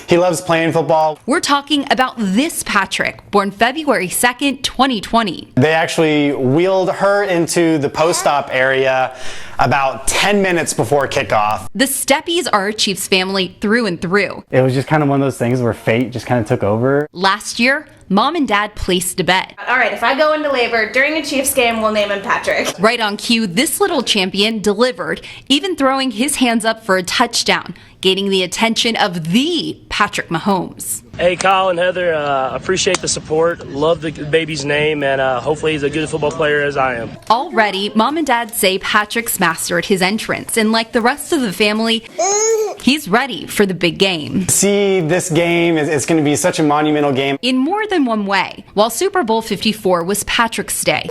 Speaker 15: he loves playing football.
Speaker 12: We're talking about this Patrick, born February 2nd, 2020.
Speaker 15: They actually wheeled her into the post-op area about 10 minutes before kickoff.
Speaker 12: The Steppies are a Chiefs family through and through.
Speaker 15: It was just kind of one of those things where fate just kind of took over.
Speaker 12: Last year, Mom and Dad placed a bet.
Speaker 17: All right, if I go into labor during a Chiefs game, we'll name him Patrick.
Speaker 12: Right on cue, this little champion delivered, even throwing his hands up for a touchdown, gaining the attention of the Patrick Mahomes.
Speaker 18: Hey, Kyle and Heather, appreciate the support. Love the baby's name, and hopefully he's a good football player as I am.
Speaker 12: Already, Mom and Dad say Patrick's mastered his entrance, and like the rest of the family, he's ready for the big game.
Speaker 15: See, this game is going to be such a monumental game.
Speaker 12: In more than one way. While Super Bowl 54 was Patrick's day,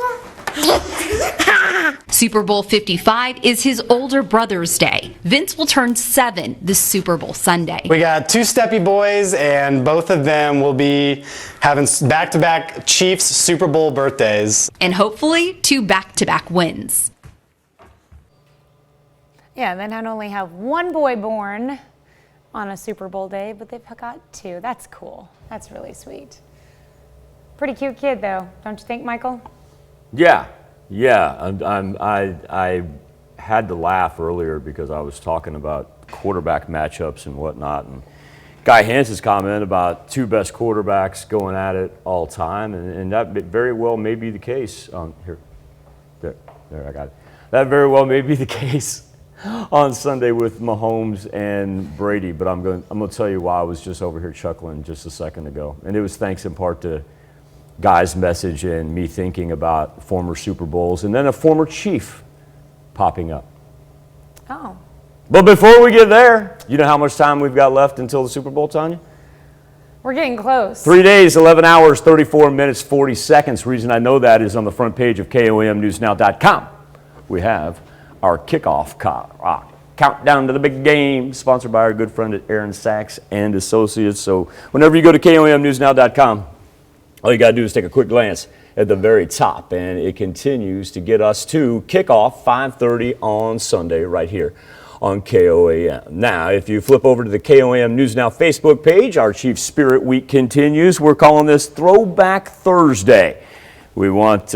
Speaker 12: Super Bowl 55 is his older brother's day. Vince will turn 7 this Super Bowl Sunday.
Speaker 15: We got 2 Steppy boys, and both of them will be having back-to-back Chiefs Super Bowl birthdays.
Speaker 12: And hopefully 2 back-to-back wins.
Speaker 2: Yeah, they not only have one boy born on a Super Bowl day, but they've got 2. That's cool. That's really sweet. Pretty cute kid, though, don't you think, Michael?
Speaker 3: Yeah. I had to laugh earlier because I was talking about quarterback matchups and whatnot, and Guy Hans's comment about 2 best quarterbacks going at it all time, and that very well may be the case. There, I got it. That very well may be the case on Sunday with Mahomes and Brady, but I'm going to tell you why I was just over here chuckling just a second ago, and it was thanks in part to Guy's message and me thinking about former Super Bowls and then a former Chief popping up.
Speaker 2: Oh.
Speaker 3: But before we get there, you know how much time we've got left until the Super Bowl, Tanya?
Speaker 2: We're getting close.
Speaker 3: 3 days, 11 hours, 34 minutes, 40 seconds. Reason I know that is on the front page of KOAMnewsnow.com. We have our kickoff countdown to the big game, sponsored by our good friend at Aaron Sachs and Associates. So whenever you go to KOAMnewsnow.com, all you got to do is take a quick glance at the very top, and it continues to get us to kickoff 5:30 on Sunday right here on KOAM. Now, if you flip over to the KOAM News Now Facebook page, our Chief Spirit Week continues. We're calling this Throwback Thursday. We want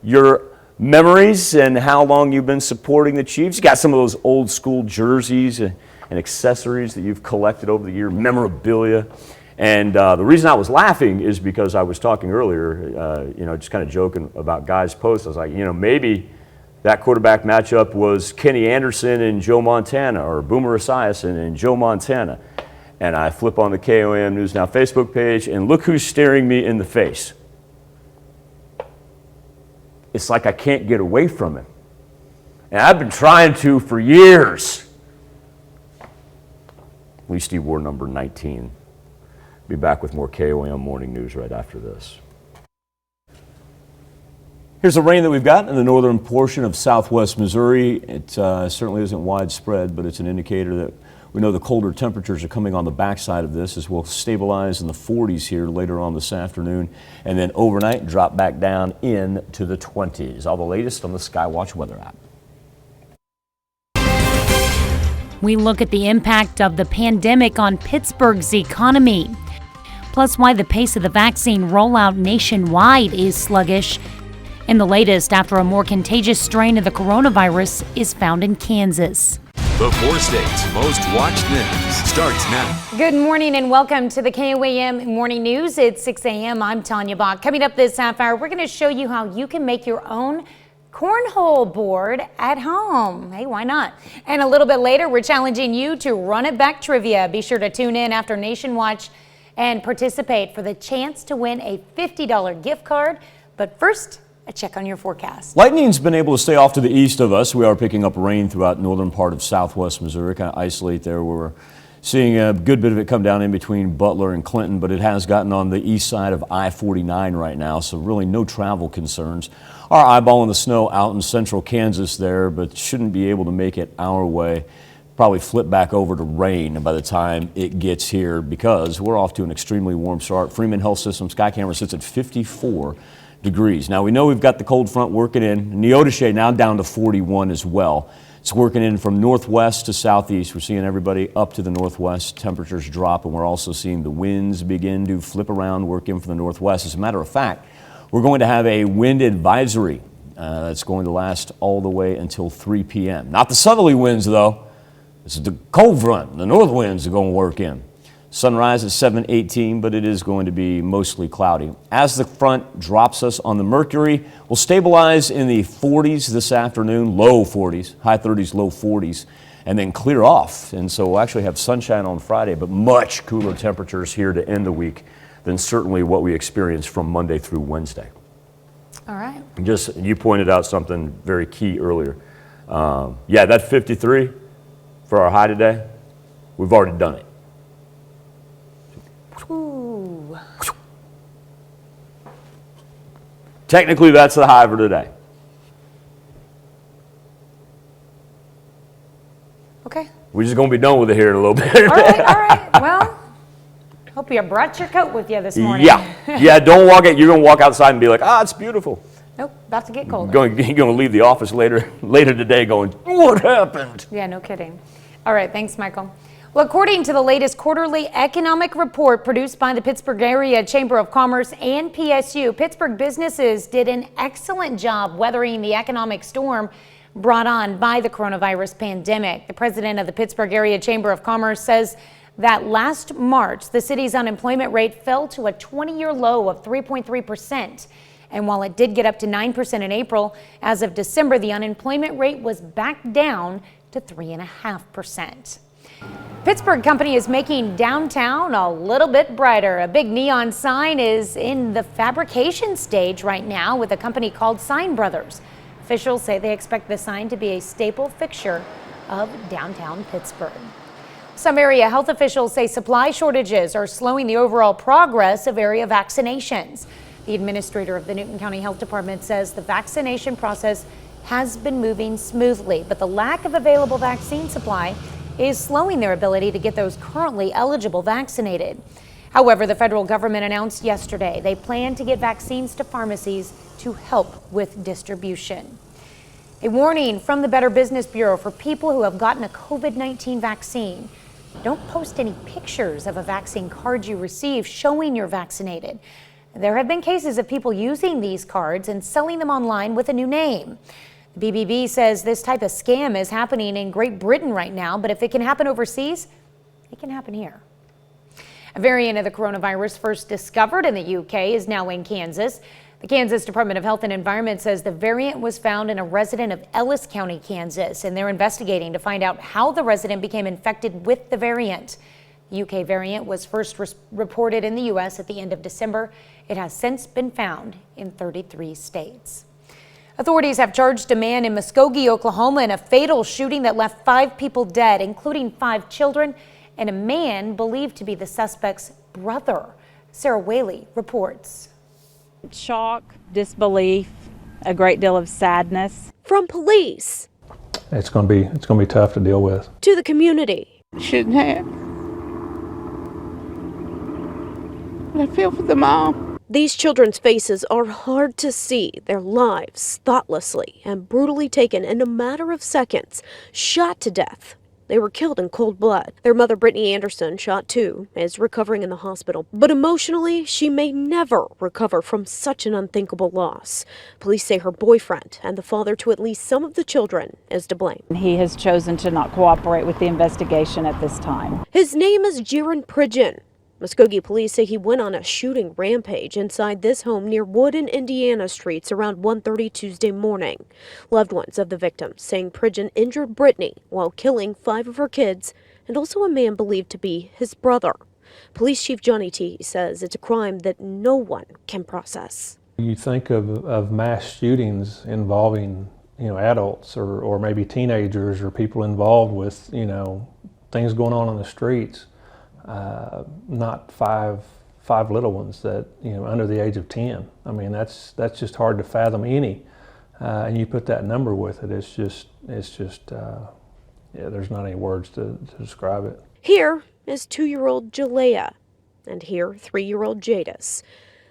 Speaker 3: your memories and how long you've been supporting the Chiefs. You got some of those old school jerseys and accessories that you've collected over the year, memorabilia. And the reason I was laughing is because I was talking earlier, just kind of joking about guys' posts. I was like, maybe that quarterback matchup was Kenny Anderson and Joe Montana, or Boomer Esiason and Joe Montana. And I flip on the KOAM News Now Facebook page, and look who's staring me in the face. It's like I can't get away from him. And I've been trying to for years. At least he wore number 19. Be back with more KOAM Morning News right after this. Here's the rain that we've got in the northern portion of southwest Missouri. It certainly isn't widespread, but it's an indicator that we know the colder temperatures are coming on the backside of this, as we'll stabilize in the 40s here later on this afternoon, and then overnight drop back down into the 20s. All the latest on the Skywatch weather app.
Speaker 2: We look at the impact of the pandemic on Pittsburgh's economy, plus why the pace of the vaccine rollout nationwide is sluggish, and the latest after a more contagious strain of the coronavirus is found in Kansas.
Speaker 1: The 4 states' most watched news starts now.
Speaker 2: Good morning and welcome to the KOAM Morning News. It's 6 a.m. I'm Tanya Bach. Coming up this half hour, we're going to show you how you can make your own cornhole board at home. Hey, why not? And a little bit later, we're challenging you to run it back trivia. Be sure to tune in after Nation Watch and participate for the chance to win a $50 gift card. But first, a check on your forecast.
Speaker 3: Lightning's been able to stay off to the east of us. We are picking up rain throughout northern part of southwest Missouri, kind of isolate there where we're seeing a good bit of it come down in between Butler and Clinton, but it has gotten on the east side of I-49 right now, so really no travel concerns. Our eyeballing the snow out in central Kansas there, but shouldn't be able to make it our way. Probably flip back over to rain by the time it gets here because we're off to an extremely warm start. Freeman Health System Sky Camera sits at 54 degrees. Now we know we've got the cold front working in. Neodesha now down to 41 as well. It's working in from northwest to southeast. We're seeing everybody up to the northwest. Temperatures drop, and we're also seeing the winds begin to flip around, work in from the northwest. As a matter of fact, we're going to have a wind advisory that's going to last all the way until 3 p.m. Not the southerly winds, though. It's the cold front. The north winds are going to work in. Sunrise at 7:18, but it is going to be mostly cloudy. As the front drops us on the mercury, we'll stabilize in the 40s this afternoon, low 40s, high 30s, low 40s, and then clear off. And so we'll actually have sunshine on Friday, but much cooler temperatures here to end the week than certainly what we experienced from Monday through Wednesday.
Speaker 2: All right.
Speaker 3: You pointed out something very key earlier. Yeah, that 53 for our high today, we've already done it.
Speaker 2: Ooh.
Speaker 3: Technically, that's the high for today.
Speaker 2: Okay.
Speaker 3: We're just going to be done with it here in a little bit.
Speaker 2: All right. Well, hope you brought your coat with you this morning.
Speaker 3: Yeah, don't walk it. You're going to walk outside and be like, it's beautiful.
Speaker 2: Nope, about to get colder.
Speaker 3: You're going to leave the office later today going, what happened?
Speaker 2: Yeah, no kidding. All right, thanks, Michael. Well, according to the latest quarterly economic report produced by the Pittsburgh Area Chamber of Commerce and PSU, Pittsburgh businesses did an excellent job weathering the economic storm brought on by the coronavirus pandemic. The president of the Pittsburgh Area Chamber of Commerce says that last March, the city's unemployment rate fell to a 20-year low of 3.3%. And while it did get up to 9% in April, as of December, the unemployment rate was back down to 3.5%. Pittsburgh company is making downtown a little bit brighter. A big neon sign is in the fabrication stage right now with a company called Sign Brothers. Officials say they expect the sign to be a staple fixture of downtown Pittsburgh. Some area health officials say supply shortages are slowing the overall progress of area vaccinations. The administrator of the Newton County Health Department says the vaccination process has been moving smoothly, but the lack of available vaccine supply is slowing their ability to get those currently eligible vaccinated. However, the federal government announced yesterday they plan to get vaccines to pharmacies to help with distribution. A warning from the Better Business Bureau for people who have gotten a COVID-19 vaccine. Don't post any pictures of a vaccine card you received showing you're vaccinated. There have been cases of people using these cards and selling them online with a new name. The BBB says this type of scam is happening in Great Britain right now, but if it can happen overseas, it can happen here. A variant of the coronavirus first discovered in the UK is now in Kansas. The Kansas Department of Health and Environment says the variant was found in a resident of Ellis County, Kansas, and they're investigating to find out how the resident became infected with the variant. The UK variant was first reported in the U.S. at the end of December. It has since been found in 33 states. Authorities have charged a man in Muskogee, Oklahoma in a fatal shooting that left 5 people dead, including 5 children and a man believed to be the suspect's brother. Sarah Whaley reports.
Speaker 9: Shock, disbelief, a great deal of sadness.
Speaker 14: From police.
Speaker 22: It's going to be tough to deal with.
Speaker 14: To the community.
Speaker 20: Shouldn't have. I feel for them all.
Speaker 14: These children's faces are hard to see. Their lives thoughtlessly and brutally taken in a matter of seconds, shot to death. They were killed in cold blood. Their mother, Brittany Anderson, shot too, is recovering in the hospital. But emotionally, she may never recover from such an unthinkable loss. Police say her boyfriend and the father to at least some of the children is to blame.
Speaker 9: He has chosen to not cooperate with the investigation at this time.
Speaker 14: His name is Jaron Pridgeon. Muskogee police say he went on a shooting rampage inside this home near Wood and Indiana streets around 1:30 Tuesday morning. Loved ones of the victims saying Pridgeon injured Brittany while killing 5 of her kids and also a man believed to be his brother. Police Chief Johnny T. says it's a crime that no one can process.
Speaker 22: You think of mass shootings involving, adults or maybe teenagers or people involved with, things going on the streets. Not five little ones that under the age of 10. I mean that's just hard to fathom any, and you put that number with it. It's just there's not any words to describe it.
Speaker 14: Here is 2-year-old Jalea, and here 3-year-old Jadis.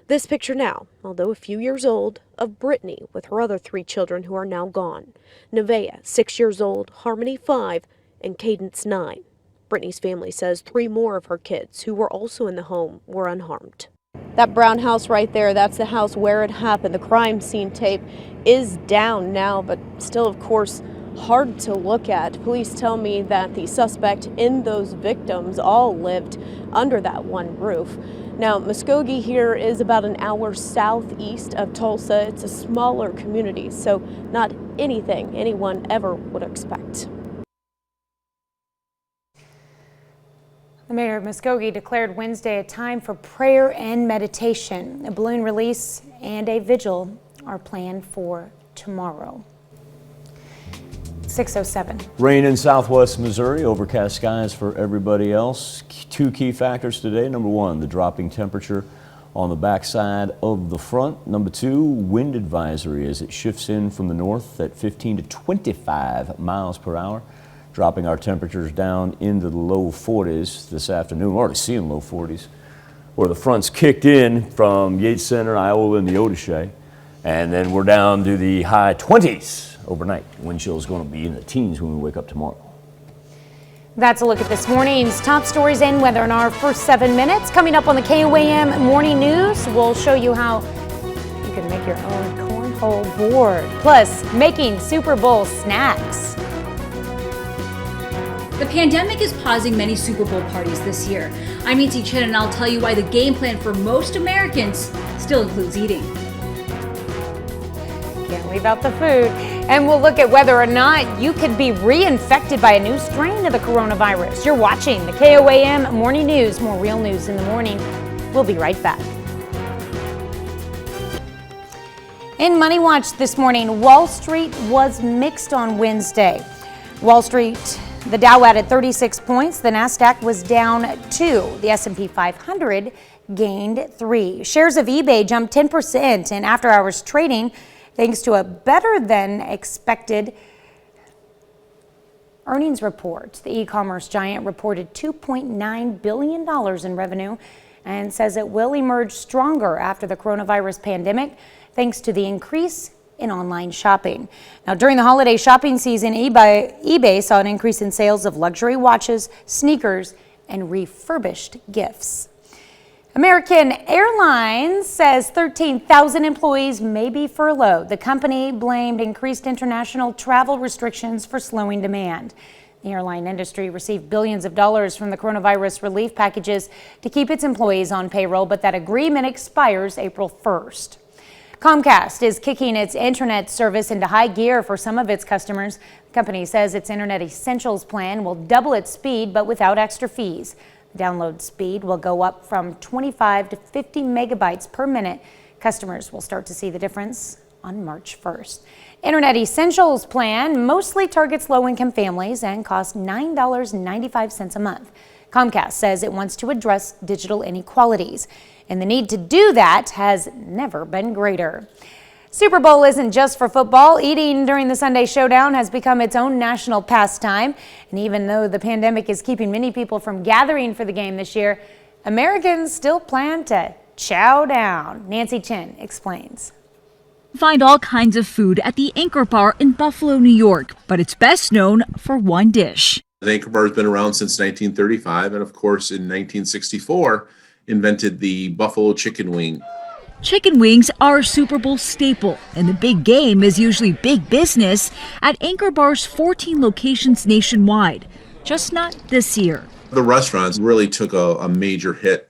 Speaker 14: This picture now, although a few years old, of Brittany with her other 3 children who are now gone. Nevaeh, 6 years old, Harmony 5, and Cadence 9. Brittany's family says 3 more of her kids, who were also in the home, were unharmed. That brown house right there, that's the house where it happened. The crime scene tape is down now, but still, of course, hard to look at. Police tell me that the suspect in those victims all lived under that one roof. Now, Muskogee here is about an hour southeast of Tulsa. It's a smaller community, so not anything anyone ever would expect.
Speaker 2: The mayor of Muskogee declared Wednesday a time for prayer and meditation. A balloon release and a vigil are planned for tomorrow. 6:07.
Speaker 3: Rain in southwest Missouri, overcast skies for everybody else. 2 key factors today. Number 1, the dropping temperature on the backside of the front. Number 2, wind advisory as it shifts in from the north at 15 to 25 miles per hour. Dropping our temperatures down into the low 40s this afternoon. We're already seeing low 40s. Where the fronts kicked in from Yates Center, Iowa, and the Odyssey. And then we're down to the high 20s overnight. Wind chill is going to be in the teens when we wake up tomorrow.
Speaker 2: That's a look at this morning's top stories and weather in our first 7 minutes. Coming up on the KOAM Morning News, we'll show you how you can make your own cornhole board. Plus, making Super Bowl snacks.
Speaker 21: The pandemic is pausing many Super Bowl parties this year. I'm Nancy Chen, and I'll tell you why the game plan for most Americans still includes eating.
Speaker 2: Can't leave out the food. And we'll look at whether or not you could be reinfected by a new strain of the coronavirus. You're watching the KOAM Morning News. More real news in the morning. We'll be right back. In Money Watch this morning, Wall Street was mixed on Wednesday. Wall Street, the Dow added 36 points. The Nasdaq was down 2. The S&P 500 gained 3. Shares of eBay jumped 10% in after-hours trading thanks to a better than expected earnings report. The e-commerce giant reported $2.9 billion in revenue and says it will emerge stronger after the coronavirus pandemic thanks to the increase in online shopping. Now, during the holiday shopping season, eBay saw an increase in sales of luxury watches, sneakers, and refurbished gifts. American Airlines says 13,000 employees may be furloughed. The company blamed increased international travel restrictions for slowing demand. The airline industry received billions of dollars from the coronavirus relief packages to keep its employees on payroll, but that agreement expires April 1st. Comcast is kicking its internet service into high gear for some of its customers. The company says its Internet Essentials plan will double its speed, but without extra fees. The download speed will go up from 25 to 50 megabytes per minute. Customers will start to see the difference on March 1st. Internet Essentials plan mostly targets low-income families and costs $9.95 a month. Comcast says it wants to address digital inequalities, and the need to do that has never been greater. Super Bowl isn't just for football. Eating during the Sunday Showdown has become its own national pastime. And even though the pandemic is keeping many people from gathering for the game this year, Americans still plan to chow down. Nancy Chen explains.
Speaker 4: Find all kinds of food at the Anchor Bar in Buffalo, New York, but it's best known for one dish.
Speaker 19: The Anchor Bar has been around since 1935, and of course in 1964 invented the buffalo chicken wing.
Speaker 4: Chicken wings are a Super Bowl staple, and the big game is usually big business at Anchor Bar's 14 locations nationwide, just not this year.
Speaker 19: The restaurants really took a major hit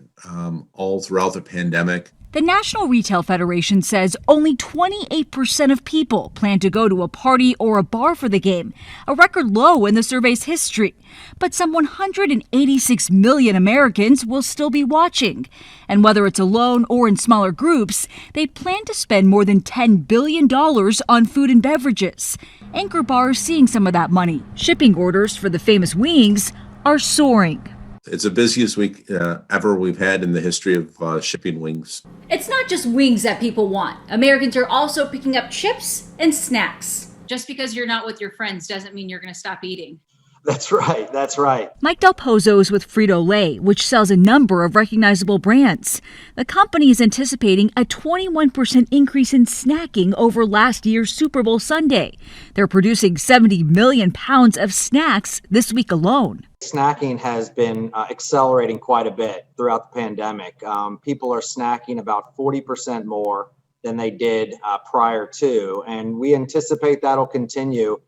Speaker 19: all throughout the pandemic.
Speaker 4: The National Retail Federation says only 28% of people plan to go to a party or a bar for the game, a record low in the survey's history. But some 186 million Americans will still be watching. And whether it's alone or in smaller groups, they plan to spend more than $10 billion on food and beverages. Anchor Bar is seeing some of that money. Shipping orders for the famous wings are soaring.
Speaker 19: It's the busiest week ever we've had in the history of shipping wings.
Speaker 21: It's not just wings that people want. Americans are also picking up chips and snacks. Just because you're not with your friends doesn't mean you're going to stop eating.
Speaker 23: That's right. That's right.
Speaker 4: Mike Del Pozo is with Frito-Lay, which sells a number of recognizable brands. The company is anticipating a 21% increase in snacking over last year's Super Bowl Sunday. They're producing 70 million pounds of snacks this week alone.
Speaker 23: Snacking has been accelerating quite a bit throughout the pandemic. People are snacking about 40% more than they did prior to, and we anticipate that'll continue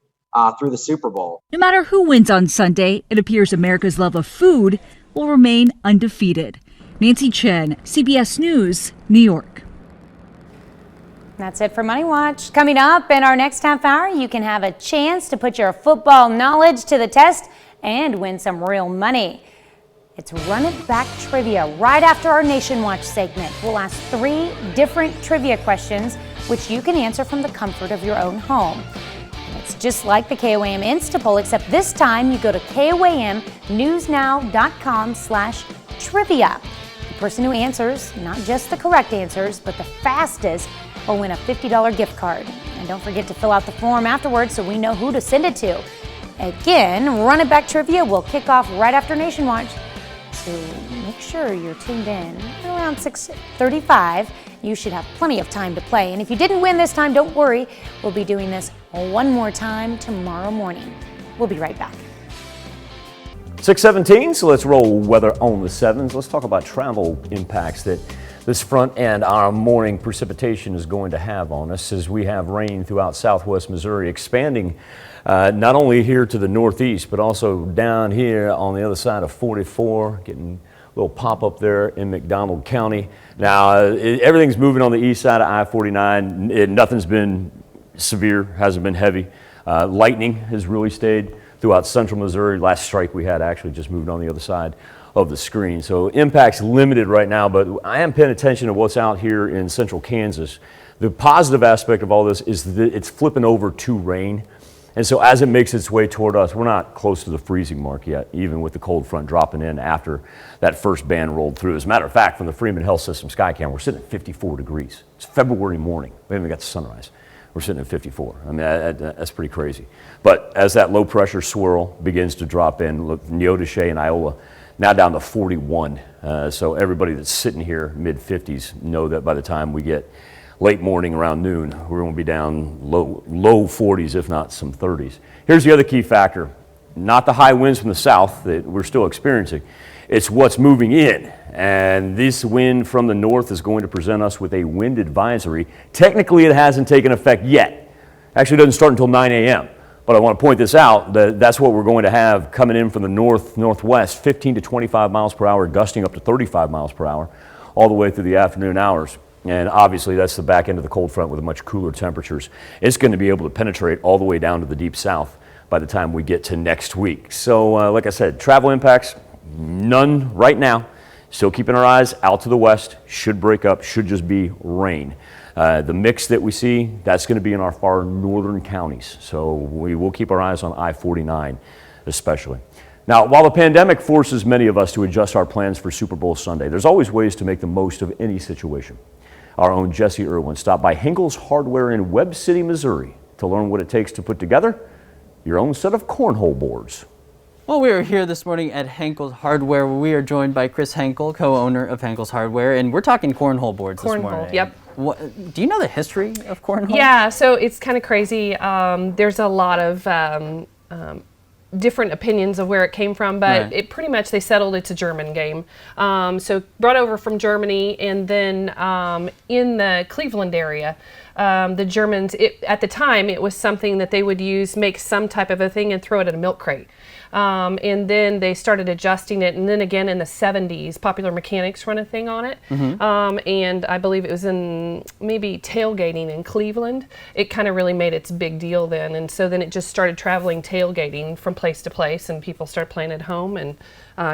Speaker 23: through the Super Bowl.
Speaker 4: No matter who wins on Sunday, it appears America's love of food will remain undefeated. Nancy Chen, CBS News, New York.
Speaker 2: That's it for Money Watch. Coming up in our next half hour, you can have a chance to put your football knowledge to the test and win some real money. It's Run It Back Trivia right after our Nation Watch segment. We'll ask 3 different trivia questions, which you can answer from the comfort of your own home. It's just like the KOAM Instapoll, except this time you go to KOAMnews.com/trivia. The person who answers, not just the correct answers, but the fastest, will win a $50 gift card. And don't forget to fill out the form afterwards so we know who to send it to. Again, Run It Back Trivia will kick off right after Nation Watch. So make sure you're tuned in around 6:35. You should have plenty of time to play. And if you didn't win this time, don't worry. We'll be doing this one more time tomorrow morning. We'll be right back.
Speaker 3: 6:17, so let's roll weather on the 7s. Let's talk about travel impacts that this front and our morning precipitation is going to have on us as we have rain throughout southwest Missouri, expanding not only here to the northeast, but also down here on the other side of 44, getting a little pop up there in McDonald County. Now, everything's moving on the east side of I-49. Nothing's been severe, hasn't been heavy. Lightning has really stayed throughout central Missouri. Last strike we had actually just moved on the other side of the screen. So impact's limited right now, but I am paying attention to what's out here in central Kansas. The positive aspect of all this is that it's flipping over to rain. And so as it makes its way toward us, we're not close to the freezing mark yet, even with the cold front dropping in after that first band rolled through. As a matter of fact, from the Freeman Health System Skycam, we're sitting at 54 degrees. It's February morning. We haven't even got the sunrise. We're sitting at 54. I mean, that's pretty crazy. But as that low pressure swirl begins to drop in, look, Neodesha and Iola now down to 41. So everybody that's sitting here mid-50s know that by the time we get late morning around noon, we're going to be down low 40s, if not some 30s. Here's the other key factor. not the high winds from the south that we're still experiencing. It's what's moving in. And this wind from the north is going to present us with a wind advisory. Technically, it hasn't taken effect yet. Actually, it doesn't start until 9 a.m. But I want to point this out, that's what we're going to have coming in from the northwest, 15 to 25 miles per hour, gusting up to 35 miles per hour, all the way through the afternoon hours. And obviously, that's the back end of the cold front with much cooler temperatures. It's going to be able to penetrate all the way down to the deep south by the time we get to next week. So, like I said, travel impacts, none right now. Still keeping our eyes out to the west. Should break up, should just be rain. The mix that we see, that's going to be in our far northern counties. So we will keep our eyes on I-49 especially. Now, while the pandemic forces many of us to adjust our plans for Super Bowl Sunday, there's always ways to make the most of any situation. Our own Jesse Irwin stopped by Henkel's Hardware in Webb City, Missouri to learn what it takes to put together your own set of cornhole boards.
Speaker 5: Well, we are here this morning at Henkel's Hardware, where we are joined by Chris Henkel, co-owner of Henkel's Hardware, and we're talking cornhole boards this morning.
Speaker 6: Yep.
Speaker 5: Do you know the history of cornhole?
Speaker 6: Yeah, so it's kind of crazy. There's a lot of different opinions of where it came from, but it pretty much, they settled it's a German game. So brought over from Germany, and then in the Cleveland area, the Germans, at the time, it was something that they would use, make some type of a thing and throw it in a milk crate. And then they started adjusting it, and then again in the 70s, Popular Mechanics run a thing on it. And I believe it was in maybe tailgating in Cleveland. It kind of really made its big deal then, and so then it just started traveling tailgating from place to place, and people started playing at home and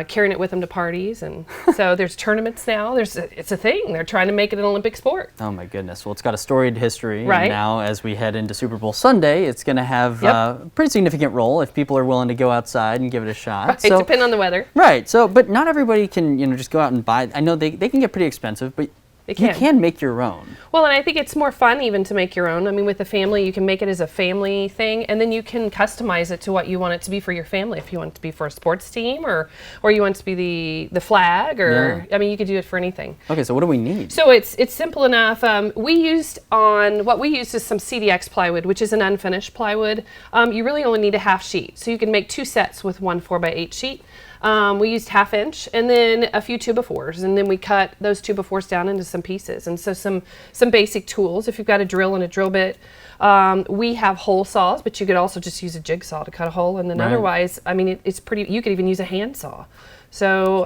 Speaker 6: carrying it with them to parties. And so there's tournaments now. It's a thing. They're trying to make it an Olympic sport.
Speaker 5: Oh my goodness. Well, it's got a storied history.
Speaker 6: Right.
Speaker 5: And now as we head into Super Bowl Sunday, it's going to have a pretty significant role if people are willing to go outside and give it a shot.
Speaker 6: Right, so, depending on the weather.
Speaker 5: Right. So, but not everybody can, just go out and buy. I know they can get pretty expensive, but you can make your own.
Speaker 6: Well, and I think it's more fun even to make your own. I mean, with the family, you can make it as a family thing, and then you can customize it to what you want it to be for your family. If you want it to be for a sports team, or you want it to be the flag, or I mean, you could do it for anything.
Speaker 5: Okay, so what do we need?
Speaker 6: So it's simple enough. What we used is some CDX plywood, which is an unfinished plywood. You really only need a half sheet, so you can make 2 sets with one 4x8 sheet. We used 1/2 inch and then a few 2x4s, and then we cut those 2x4s down into some pieces. And so some basic tools. If you've got a drill and a drill bit, we have hole saws, but you could also just use a jigsaw to cut a hole. And then otherwise, I mean, it's pretty. You could even use a handsaw. So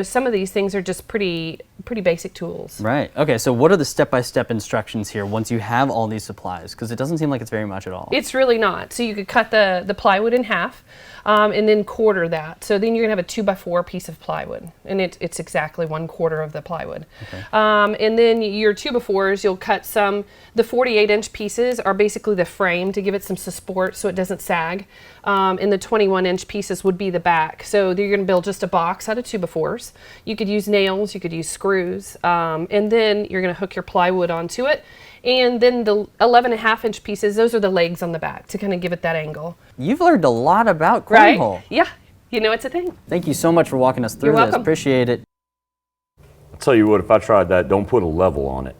Speaker 6: some of these things are just pretty basic tools.
Speaker 5: Right. Okay. So what are the step-by-step instructions here once you have all these supplies? Because it doesn't seem like it's very much at all.
Speaker 6: It's really not. So you could cut the plywood in half. And then quarter that. So then you're gonna have a 2x4 piece of plywood, and it's exactly 1/4 of the plywood. Okay. And then your 2x4s, you'll cut some. The 48-inch pieces are basically the frame to give it some support so it doesn't sag. And the 21-inch pieces would be the back. So you're gonna build just a box out of 2x4s. You could use nails, you could use screws, and then you're gonna hook your plywood onto it. And then the 11.5-inch pieces, those are the legs on the back to kind of give it that angle.
Speaker 5: You've learned a lot about cornhole.
Speaker 6: Right? Yeah, it's a thing.
Speaker 5: Thank you so much for walking us through
Speaker 6: You're welcome.
Speaker 5: this. Appreciate it.
Speaker 3: I'll tell you what, if I tried that, don't put a level on it.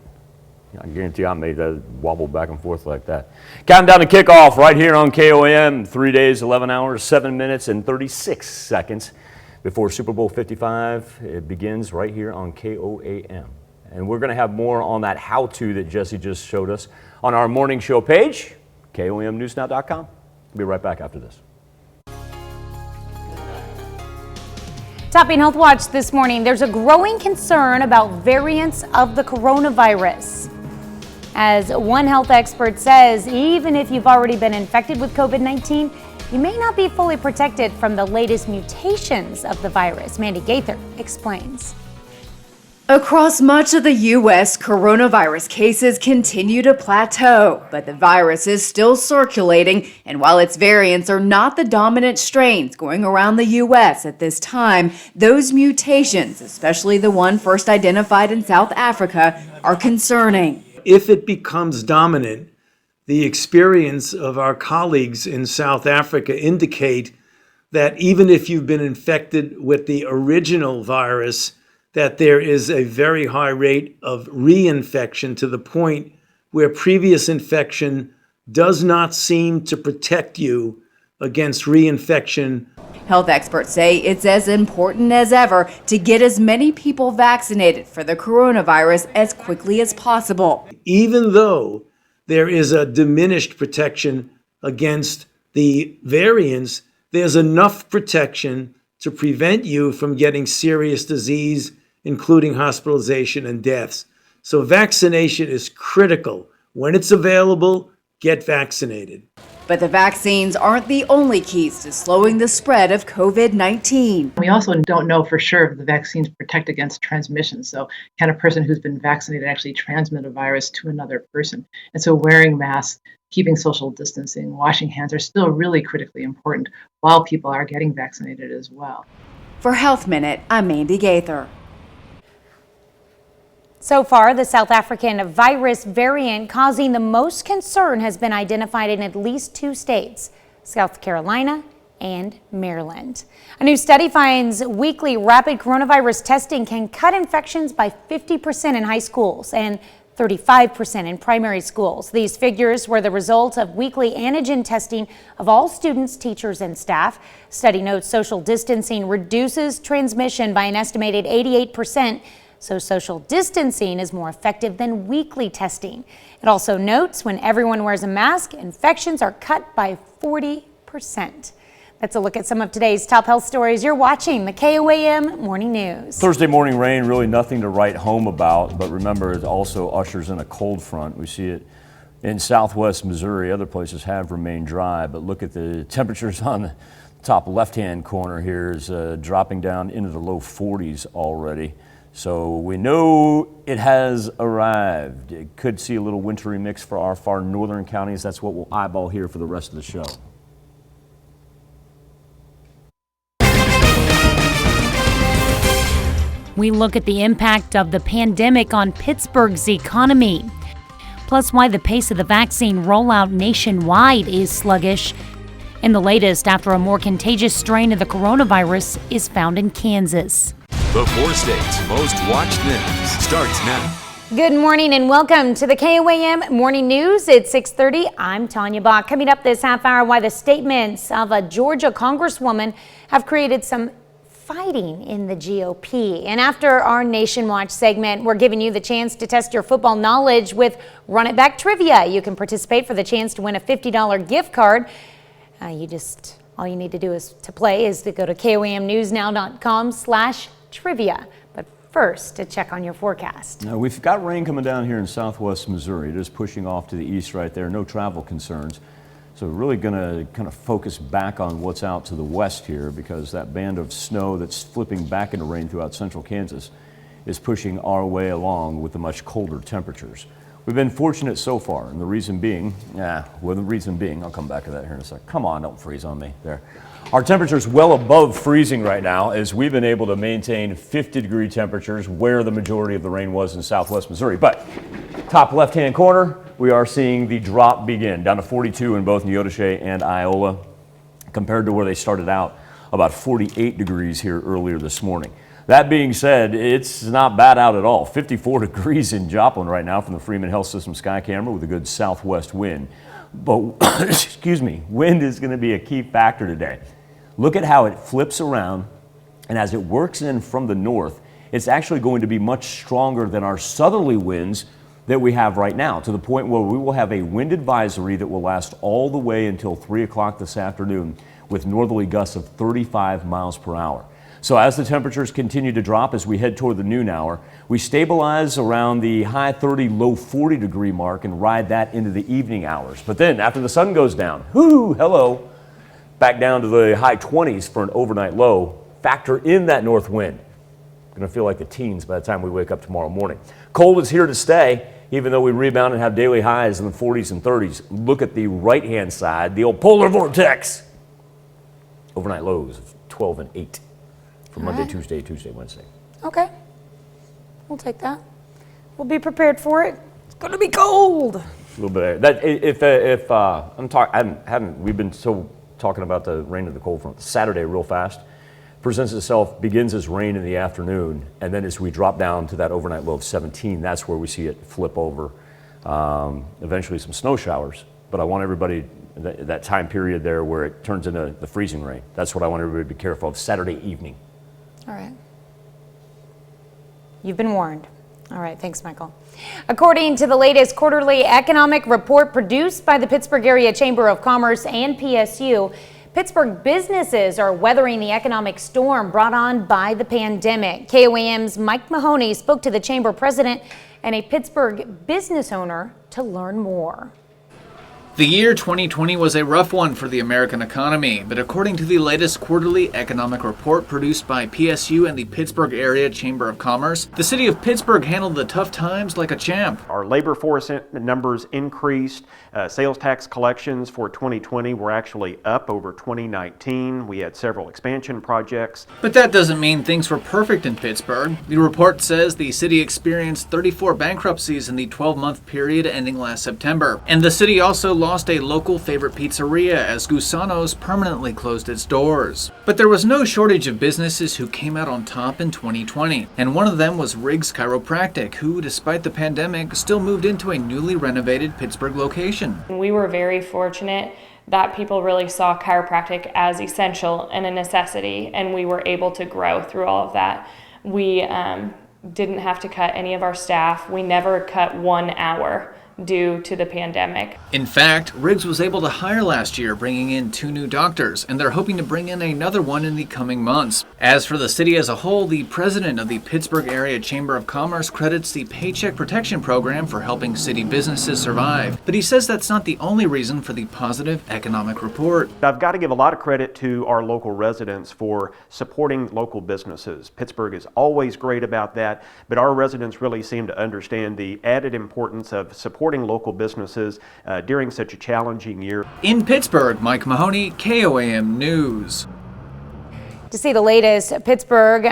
Speaker 3: I guarantee I made that wobble back and forth like that. Counting down to kickoff right here on KOAM, 3 days, 11 hours, 7 minutes, and 36 seconds before Super Bowl 55. It begins right here on KOAM. And we're going to have more on that how-to that Jesse just showed us on our morning show page, KOAMnewsnow.com. We'll be right back after this.
Speaker 2: Topping Healthwatch this morning, there's a growing concern about variants of the coronavirus. As one health expert says, even if you've already been infected with COVID-19, you may not be fully protected from the latest mutations of the virus. Mandy Gaither explains.
Speaker 7: Across much of the U.S., coronavirus cases continue to plateau, but the virus is still circulating, and while its variants are not the dominant strains going around the U.S. at this time, those mutations, especially the one first identified in South Africa, are concerning.
Speaker 24: If it becomes dominant, the experience of our colleagues in South Africa indicate that even if you've been infected with the original virus, that there is a very high rate of reinfection to the point where previous infection does not seem to protect you against reinfection.
Speaker 7: Health experts say it's as important as ever to get as many people vaccinated for the coronavirus as quickly as possible.
Speaker 24: Even though there is a diminished protection against the variants, there's enough protection to prevent you from getting serious disease, including hospitalization and deaths. So vaccination is critical. When it's available, get vaccinated.
Speaker 7: But the vaccines aren't the only keys to slowing the spread of COVID-19.
Speaker 8: We also don't know for sure if the vaccines protect against transmission. So can a person who's been vaccinated actually transmit a virus to another person? And so wearing masks, keeping social distancing, washing hands are still really critically important while people are getting vaccinated as well.
Speaker 7: For Health Minute, I'm Mandy Gaither.
Speaker 2: So far, the South African virus variant causing the most concern has been identified in at least 2 states, South Carolina and Maryland. A new study finds weekly rapid coronavirus testing can cut infections by 50% in high schools and 35% in primary schools. These figures were the result of weekly antigen testing of all students, teachers, and staff. Study notes social distancing reduces transmission by an estimated 88%. So social distancing is more effective than weekly testing. It also notes when everyone wears a mask, infections are cut by 40%. That's a look at some of today's top health stories. You're watching the KOAM Morning News.
Speaker 3: Thursday morning rain, really nothing to write home about, but remember it also ushers in a cold front. We see it in southwest Missouri. Other places have remained dry, but look at the temperatures on the top left-hand corner here is dropping down into the low 40s already. So we know it has arrived. It could see a little wintry mix for our far northern counties. That's what we'll eyeball here for the rest of the show.
Speaker 2: We look at the impact of the pandemic on Pittsburgh's economy, plus why the pace of the vaccine rollout nationwide is sluggish, and the latest after a more contagious strain of the coronavirus is found in Kansas.
Speaker 1: The 4 states most watched news starts now.
Speaker 2: Good morning and welcome to the KOAM Morning News. It's 6:30. I'm Tanya Bach. Coming up this half hour, why the statements of a Georgia congresswoman have created some fighting in the GOP. And after our Nation Watch segment, we're giving you the chance to test your football knowledge with Run It Back Trivia. You can participate for the chance to win a $50 gift card. All you need to do to play is to go to KOAMnewsnow.com/trivia. But first, to check on your forecast.
Speaker 3: Now, we've got rain coming down here in southwest Missouri. It is pushing off to the east right there. No travel concerns. So we're really going to kind of focus back on what's out to the west here, because that band of snow that's flipping back into rain throughout central Kansas is pushing our way along with the much colder temperatures. We've been fortunate so far, and the reason being, I'll come back to that here in a second. Come on, don't freeze on me there. Our temperature's well above freezing right now, as we've been able to maintain 50-degree temperatures where the majority of the rain was in southwest Missouri. But top left-hand corner, we are seeing the drop begin, down to 42 in both Neodesha and Iola, compared to where they started out, about 48 degrees here earlier this morning. That being said, it's not bad out at all. 54 degrees in Joplin right now from the Freeman Health System sky camera with a good southwest wind. But, excuse me, wind is going to be a key factor today. Look at how it flips around, and as it works in from the north, it's actually going to be much stronger than our southerly winds that we have right now, to the point where we will have a wind advisory that will last all the way until 3 o'clock this afternoon with northerly gusts of 35 miles per hour. So as the temperatures continue to drop as we head toward the noon hour, we stabilize around the high 30, low 40 degree mark and ride that into the evening hours. But then after the sun goes down, back down to the high 20s for an overnight low. Factor in that north wind. Going to feel like the teens by the time we wake up tomorrow morning. Cold is here to stay, even though we rebound and have daily highs in the 40s and 30s. Look at the right-hand side, the old polar vortex. Overnight lows of 12 and 8 for Monday, Tuesday, Wednesday.
Speaker 2: Okay, we'll take that. We'll be prepared for it. It's going to be cold.
Speaker 3: A little bit. We've been so talking about the rain and the cold front. Saturday, real fast, begins as rain in the afternoon, and then as we drop down to that overnight low of 17, that's where we see it flip over. Eventually some snow showers, but I want everybody that time period there where it turns into the freezing rain. That's what I want everybody to be careful of Saturday evening.
Speaker 2: All right. You've been warned. All right, thanks, Michael. According to the latest quarterly economic report produced by the Pittsburgh Area Chamber of Commerce and PSU, Pittsburgh businesses are weathering the economic storm brought on by the pandemic. KOAM's Mike Mahoney spoke to the chamber president and a Pittsburgh business owner to learn more.
Speaker 10: The year 2020 was a rough one for the American economy, but according to the latest quarterly economic report produced by PSU and the Pittsburgh Area Chamber of Commerce, the city of Pittsburgh handled the tough times like a champ.
Speaker 11: Our labor force numbers increased. Sales tax collections for 2020 were actually up over 2019. We had several expansion projects.
Speaker 10: But that doesn't mean things were perfect in Pittsburgh. The report says the city experienced 34 bankruptcies in the 12-month period ending last September, and the city also lost a local favorite pizzeria as Gusano's permanently closed its doors. But there was no shortage of businesses who came out on top in 2020, and one of them was Riggs Chiropractic, who, despite the pandemic, still moved into a newly renovated Pittsburgh location.
Speaker 13: We were very fortunate that people really saw chiropractic as essential and a necessity, and we were able to grow through all of that. We didn't have to cut any of our staff. We never cut 1 hour due to the pandemic.
Speaker 10: In fact, Riggs was able to hire last year, bringing in 2 new doctors, and they're hoping to bring in another one in the coming months. As for the city as a whole, the president of the Pittsburgh Area Chamber of Commerce credits the Paycheck Protection Program for helping city businesses survive, but he says that's not the only reason for the positive economic report.
Speaker 11: I've got to give a lot of credit to our local residents for supporting local businesses. Pittsburgh is always great about that, but our residents really seem to understand the added importance of supporting local businesses during such a challenging year.
Speaker 10: In Pittsburgh, Mike Mahoney, KOAM News.
Speaker 2: To see the latest Pittsburgh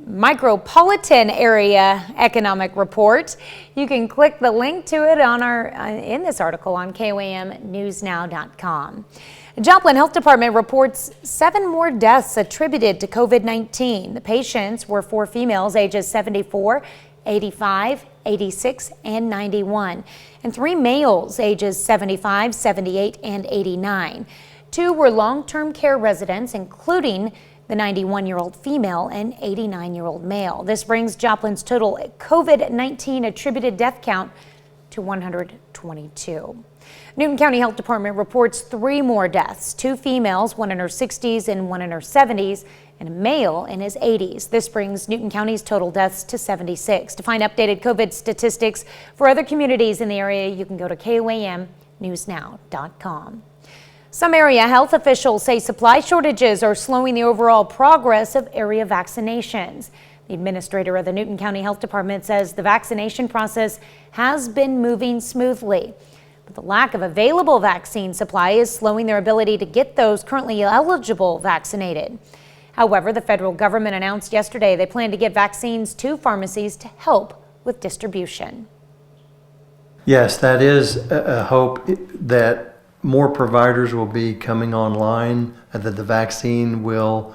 Speaker 2: micropolitan area economic report, you can click the link to it on in this article on KOAMnewsnow.com. Joplin Health Department reports 7 more deaths attributed to COVID-19. The patients were 4 females ages 74, 85, 86, and 91, and 3 males ages 75, 78, and 89. 2 were long-term care residents, including the 91-year-old female and 89-year-old male. This brings Joplin's total COVID-19 attributed death count to 122. Newton County Health Department reports 3 more deaths, 2 females, one in her 60s and one in her 70s, and a male in his 80s. This brings Newton County's total deaths to 76. To find updated COVID statistics for other communities in the area, you can go to KOAMnewsnow.com. Some area health officials say supply shortages are slowing the overall progress of area vaccinations. The administrator of the Newton County Health Department says the vaccination process has been moving smoothly, but the lack of available vaccine supply is slowing their ability to get those currently eligible vaccinated. However, the federal government announced yesterday they plan to get vaccines to pharmacies to help with distribution.
Speaker 16: Yes, that is a hope that more providers will be coming online and that the vaccine will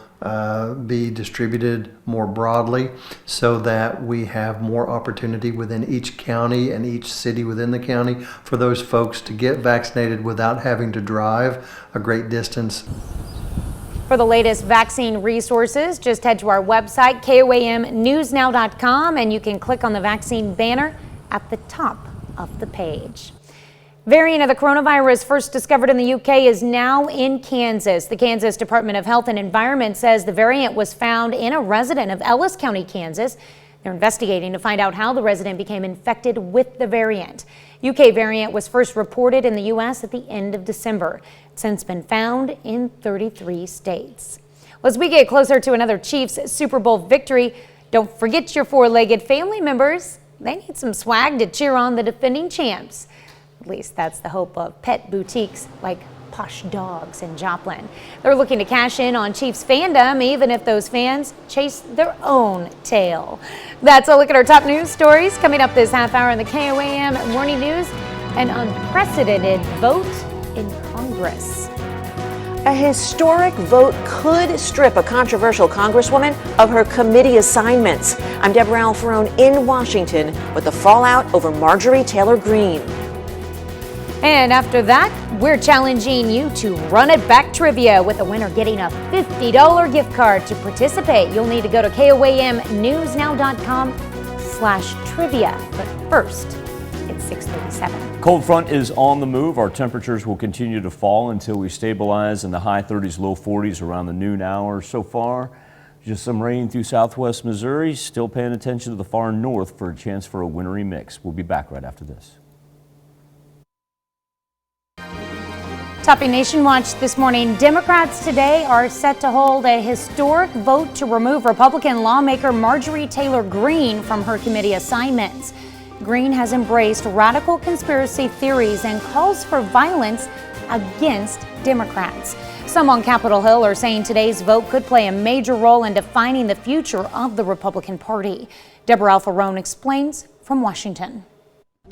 Speaker 16: be distributed more broadly so that we have more opportunity within each county and each city within the county for those folks to get vaccinated without having to drive a great distance.
Speaker 2: For the latest vaccine resources, just head to our website, KOAMnewsnow.com, and you can click on the vaccine banner at the top of the page. Variant of the coronavirus first discovered in the UK is now in Kansas. The Kansas Department of Health and Environment says the variant was found in a resident of Ellis County, Kansas. They're investigating to find out how the resident became infected with the variant. UK variant was first reported in the U.S. at the end of December. It's since been found in 33 states. Well, as we get closer to another Chiefs Super Bowl victory, don't forget your 4-legged family members. They need some swag to cheer on the defending champs. At least that's the hope of pet boutiques like Posh Dogs in Joplin. They're looking to cash in on Chiefs fandom, even if those fans chase their own tail. That's a look at our top news stories coming up this half hour in the KOAM Morning News. An unprecedented vote in Congress.
Speaker 25: A historic vote could strip a controversial congresswoman of her committee assignments. I'm Deborah Alfarone in Washington with the fallout over Marjorie Taylor Greene.
Speaker 2: And after that, we're challenging you to run it back trivia with a winner getting a $50 gift card. To participate, you'll need to go to KOAMnewsnow.com/trivia. But first, it's 6:37.
Speaker 3: Cold front is on the move. Our temperatures will continue to fall until we stabilize in the high 30s, low 40s around the noon hour. So far, just some rain through southwest Missouri. Still paying attention to the far north for a chance for a wintry mix. We'll be back right after this.
Speaker 2: Topping Nation Watch this morning, Democrats today are set to hold a historic vote to remove Republican lawmaker Marjorie Taylor Greene from her committee assignments. Greene has embraced radical conspiracy theories and calls for violence against Democrats. Some on Capitol Hill are saying today's vote could play a major role in defining the future of the Republican Party. Deborah Alfarone explains from Washington.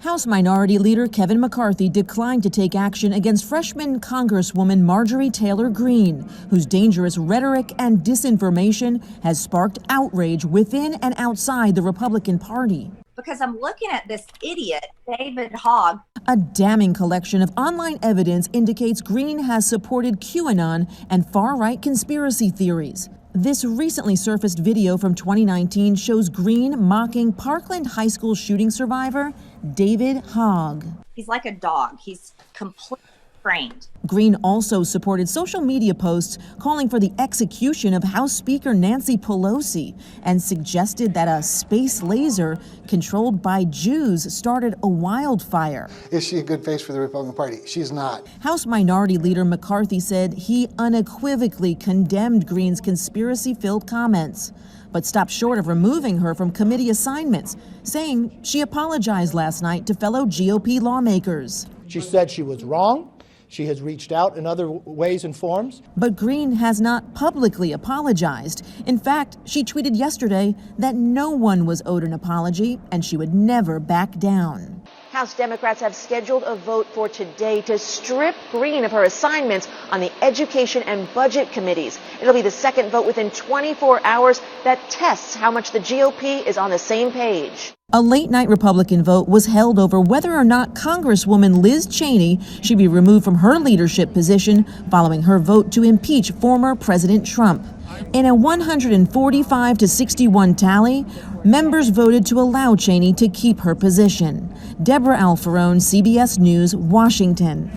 Speaker 12: House Minority Leader Kevin McCarthy declined to take action against freshman Congresswoman Marjorie Taylor Greene, whose dangerous rhetoric and disinformation has sparked outrage within and outside the Republican Party.
Speaker 15: Because I'm looking at this idiot, David Hogg.
Speaker 12: A damning collection of online evidence indicates Greene has supported QAnon and far-right conspiracy theories. This recently surfaced video from 2019 shows Greene mocking Parkland High School shooting survivor David Hogg.
Speaker 15: He's like a dog. He's completely trained.
Speaker 12: Greene also supported social media posts calling for the execution of House Speaker Nancy Pelosi and suggested that a space laser controlled by Jews started a wildfire.
Speaker 17: Is she a good face for the Republican Party? She's not.
Speaker 12: House Minority Leader McCarthy said he unequivocally condemned Greene's conspiracy-filled comments, but stopped short of removing her from committee assignments, saying she apologized last night to fellow GOP lawmakers.
Speaker 18: She said she was wrong. She has reached out in other ways and forms.
Speaker 12: But Greene has not publicly apologized. In fact, she tweeted yesterday that no one was owed an apology and she would never back down.
Speaker 25: House Democrats have scheduled a vote for today to strip Greene of her assignments on the Education and Budget committees. It'll be the second vote within 24 hours that tests how much the GOP is on the same page.
Speaker 12: A late-night Republican vote was held over whether or not Congresswoman Liz Cheney should be removed from her leadership position following her vote to impeach former President Trump. In a 145-61 tally, members voted to allow Cheney to keep her position. Deborah Alfarone, CBS News, Washington.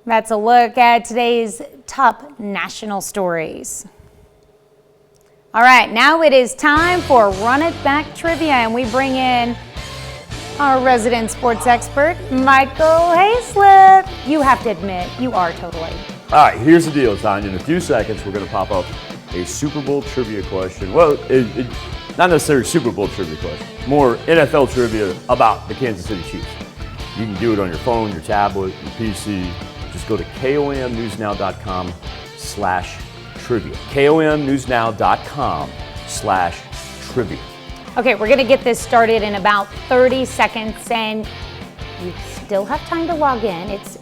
Speaker 2: That's a look at today's top national stories. All right, now it is time for Run It Back Trivia, and we bring in our resident sports expert, Michael Hayslip. You have to admit, you are totally.
Speaker 3: All right, here's the deal, Tanya. In a few seconds, we're going to pop up a Super Bowl trivia question. Well, not necessarily Super Bowl trivia question, more NFL trivia about the Kansas City Chiefs. You can do it on your phone, your tablet, your PC. Just go to KOAMnewsnow.com/trivia. KOAMnewsnow.com/trivia.
Speaker 2: Okay, we're going to get this started in about 30 seconds, and you still have time to log in. It's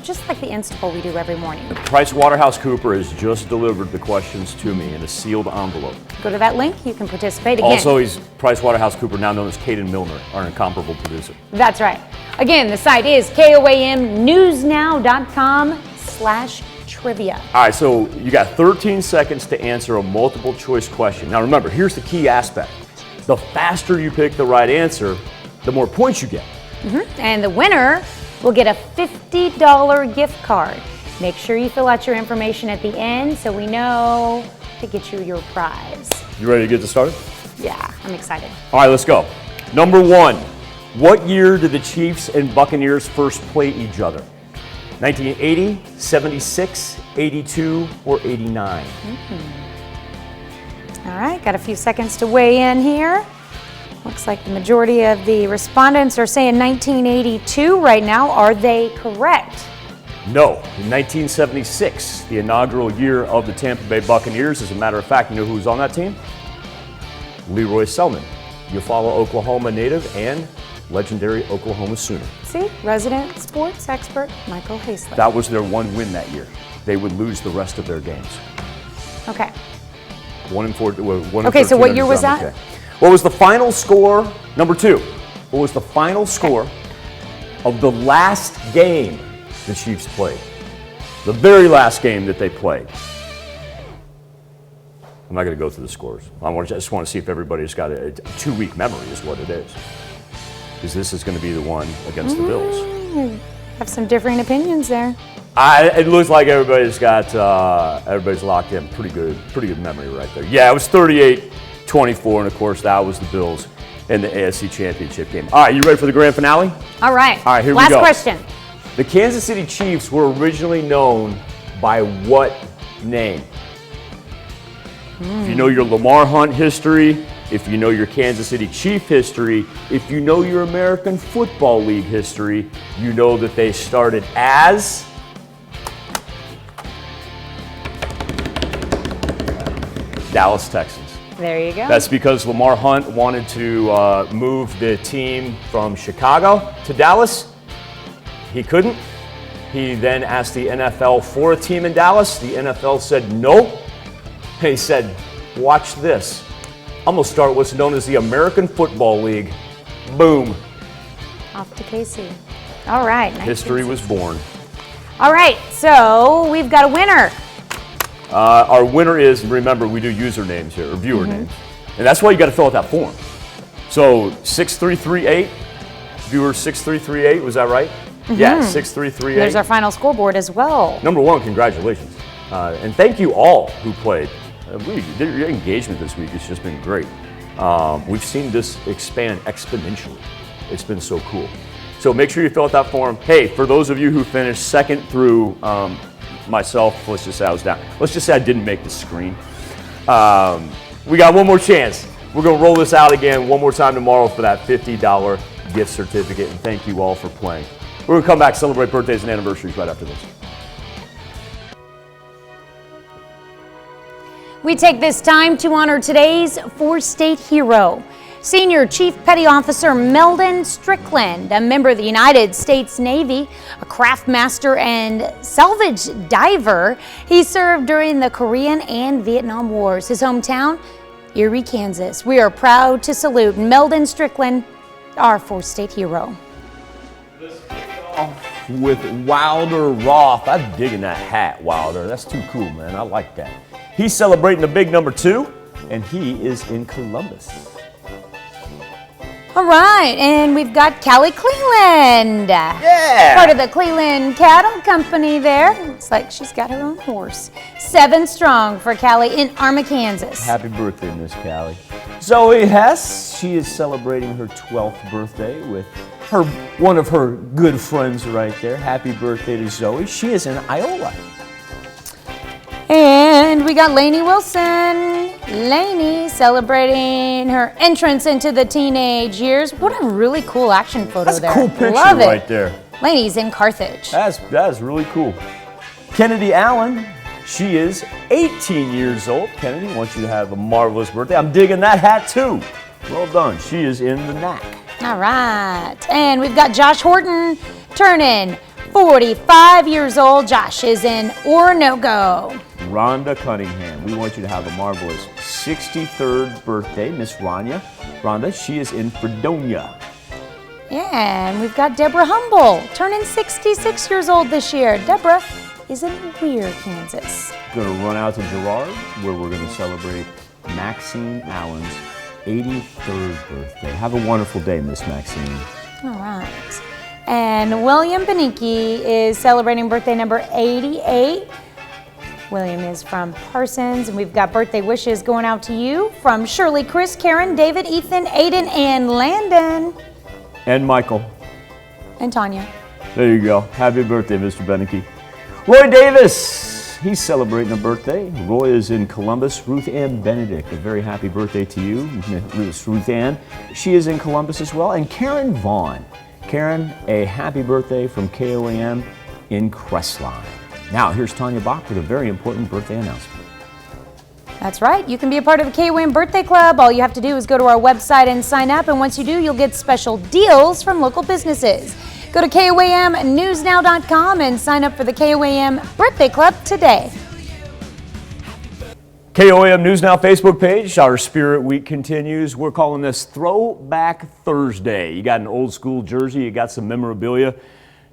Speaker 2: just like the Instapoll we do every morning.
Speaker 3: PricewaterhouseCoopers has just delivered the questions to me in a sealed envelope.
Speaker 2: Go to that link, you can participate again.
Speaker 3: Also, he's PricewaterhouseCoopers, now known as Caden Milner, our incomparable producer.
Speaker 2: That's right. Again, the site is KOAMnewsnow.com/trivia.
Speaker 3: All right, so you got 13 seconds to answer a multiple choice question. Now remember, here's the key aspect. The faster you pick the right answer, the more points you get.
Speaker 2: And the winner will get a $50 gift card. Make sure you fill out your information at the end so we know to get you your prize.
Speaker 3: You ready to get this started?
Speaker 2: Yeah, I'm excited.
Speaker 3: All right, let's go. Number one, what year did the Chiefs and Buccaneers first play each other? 1980, 76, 82, or 89?
Speaker 2: All right, got a few seconds to weigh in here. Looks like the majority of the respondents are saying 1982 right now. Are they correct?
Speaker 3: No. In 1976, the inaugural year of the Tampa Bay Buccaneers. As a matter of fact, you know who's on that team? Leroy Selman, Eufaula, Oklahoma native and legendary Oklahoma Sooner.
Speaker 2: See, resident sports expert Michael Hayslip.
Speaker 3: That was their one win that year. They would lose the rest of their games.
Speaker 2: Okay.
Speaker 3: 1-4.
Speaker 2: Okay, so what year was that?
Speaker 3: What was the final score? Number two. What was the final score of the last game the Chiefs played. The very last game that they played. I'm not going to go through the scores. I just want to see if everybody's got a 2-week memory is what it is. Because this is going to be the one against the Bills.
Speaker 2: Have some differing opinions there.
Speaker 3: It looks like everybody's locked in. Pretty good memory right there. Yeah, it was 38-24, and of course that was the Bills in the AFC Championship game. All right, you ready for the grand finale?
Speaker 2: All right.
Speaker 3: All right, here we go.
Speaker 2: Last question.
Speaker 3: The Kansas City Chiefs were originally known by what name? If you know your Lamar Hunt history, if you know your Kansas City Chief history, if you know your American Football League history, you know that they started as Dallas Texans.
Speaker 2: There you go.
Speaker 3: That's because Lamar Hunt wanted to move the team from Chicago to Dallas. He couldn't. He then asked the NFL for a team in Dallas. The NFL said no. He said, watch this. I'm going to start what's known as the American Football League. Boom.
Speaker 2: Off to KC. All right.
Speaker 3: History was born.
Speaker 2: All right, so we've got a winner.
Speaker 3: Our winner is, remember, we do usernames here, or viewer names. And that's why you got to fill out that form. So 6338, viewer 6338, was that right? Yeah, 6338.
Speaker 2: There's our final scoreboard as well.
Speaker 3: Number one, congratulations. And thank you all who played. Your engagement this week has just been great. We've seen this expand exponentially. It's been so cool. So make sure you fill out that form. Hey, for those of you who finished second through myself, let's just say I was down. Let's just say I didn't make the screen. We got one more chance. We're going to roll this out again one more time tomorrow for that $50 gift certificate. And thank you all for playing. We're going to come back, celebrate birthdays and anniversaries right after this.
Speaker 2: We take this time to honor today's four-state hero, Senior Chief Petty Officer Meldon Strickland, a member of the United States Navy, a craft master and salvage diver. He served during the Korean and Vietnam Wars. His hometown, Erie, Kansas. We are proud to salute Meldon Strickland, our four-state hero.
Speaker 3: With Wilder Roth. I'm digging that hat, Wilder. That's too cool, man. I like that. He's celebrating the big number 2, and he is in Columbus.
Speaker 2: All right, and we've got Callie Cleland.
Speaker 3: Yeah!
Speaker 2: Part of the Cleland Cattle Company there. Looks like she's got her own horse. 7 strong for Callie in Arma, Kansas.
Speaker 3: Happy birthday, Miss Callie. Zoe Hess, she is celebrating her 12th birthday with one of her good friends right there. Happy birthday to Zoe. She is in Iowa.
Speaker 2: And we got Lainey Wilson. Lainey celebrating her entrance into the teenage years. What a really cool action photo
Speaker 3: That's
Speaker 2: there.
Speaker 3: a cool picture
Speaker 2: Love it.
Speaker 3: right there.
Speaker 2: Lainey's in Carthage.
Speaker 3: That's really cool. Kennedy Allen, she is 18 years old. Kennedy wants you to have a marvelous birthday. I'm digging that hat too. Well done. She is in the knack.
Speaker 2: All right. And we've got Josh Horton turning 45 years old. Josh is in Oronogo.
Speaker 3: Rhonda Cunningham, we want you to have a marvelous 63rd birthday, Miss Rhonda. Rhonda, she is in Fredonia.
Speaker 2: Yeah, and we've got Deborah Humble, turning 66 years old this year. Deborah is in Weir, Kansas.
Speaker 3: We're going to run out to Girard, where we're going to celebrate Maxine Allen's 83rd birthday. Have a wonderful day, Miss Maxine.
Speaker 2: All right. And William Benicki is celebrating birthday number 88. William is from Parsons, and we've got birthday wishes going out to you from Shirley, Chris, Karen, David, Ethan, Aiden, and Landon.
Speaker 3: And Michael.
Speaker 2: And Tanya.
Speaker 3: There you go. Happy birthday, Mr. Benicki. Roy Davis, he's celebrating a birthday. Roy is in Columbus. Ruth Ann Benedict, a very happy birthday to you, Miss Ruth Ann. She is in Columbus as well. And Karen Vaughn. Karen, a happy birthday from KOAM in Crestline. Now, here's Tanya Bach with a very important birthday announcement.
Speaker 2: That's right. You can be a part of the KOAM Birthday Club. All you have to do is go to our website and sign up. And once you do, you'll get special deals from local businesses. Go to KOAMnewsnow.com and sign up for the KOAM Birthday Club today.
Speaker 3: KOAM News Now Facebook page. Our Spirit Week continues. We're calling this Throwback Thursday. You got an old school jersey, you got some memorabilia.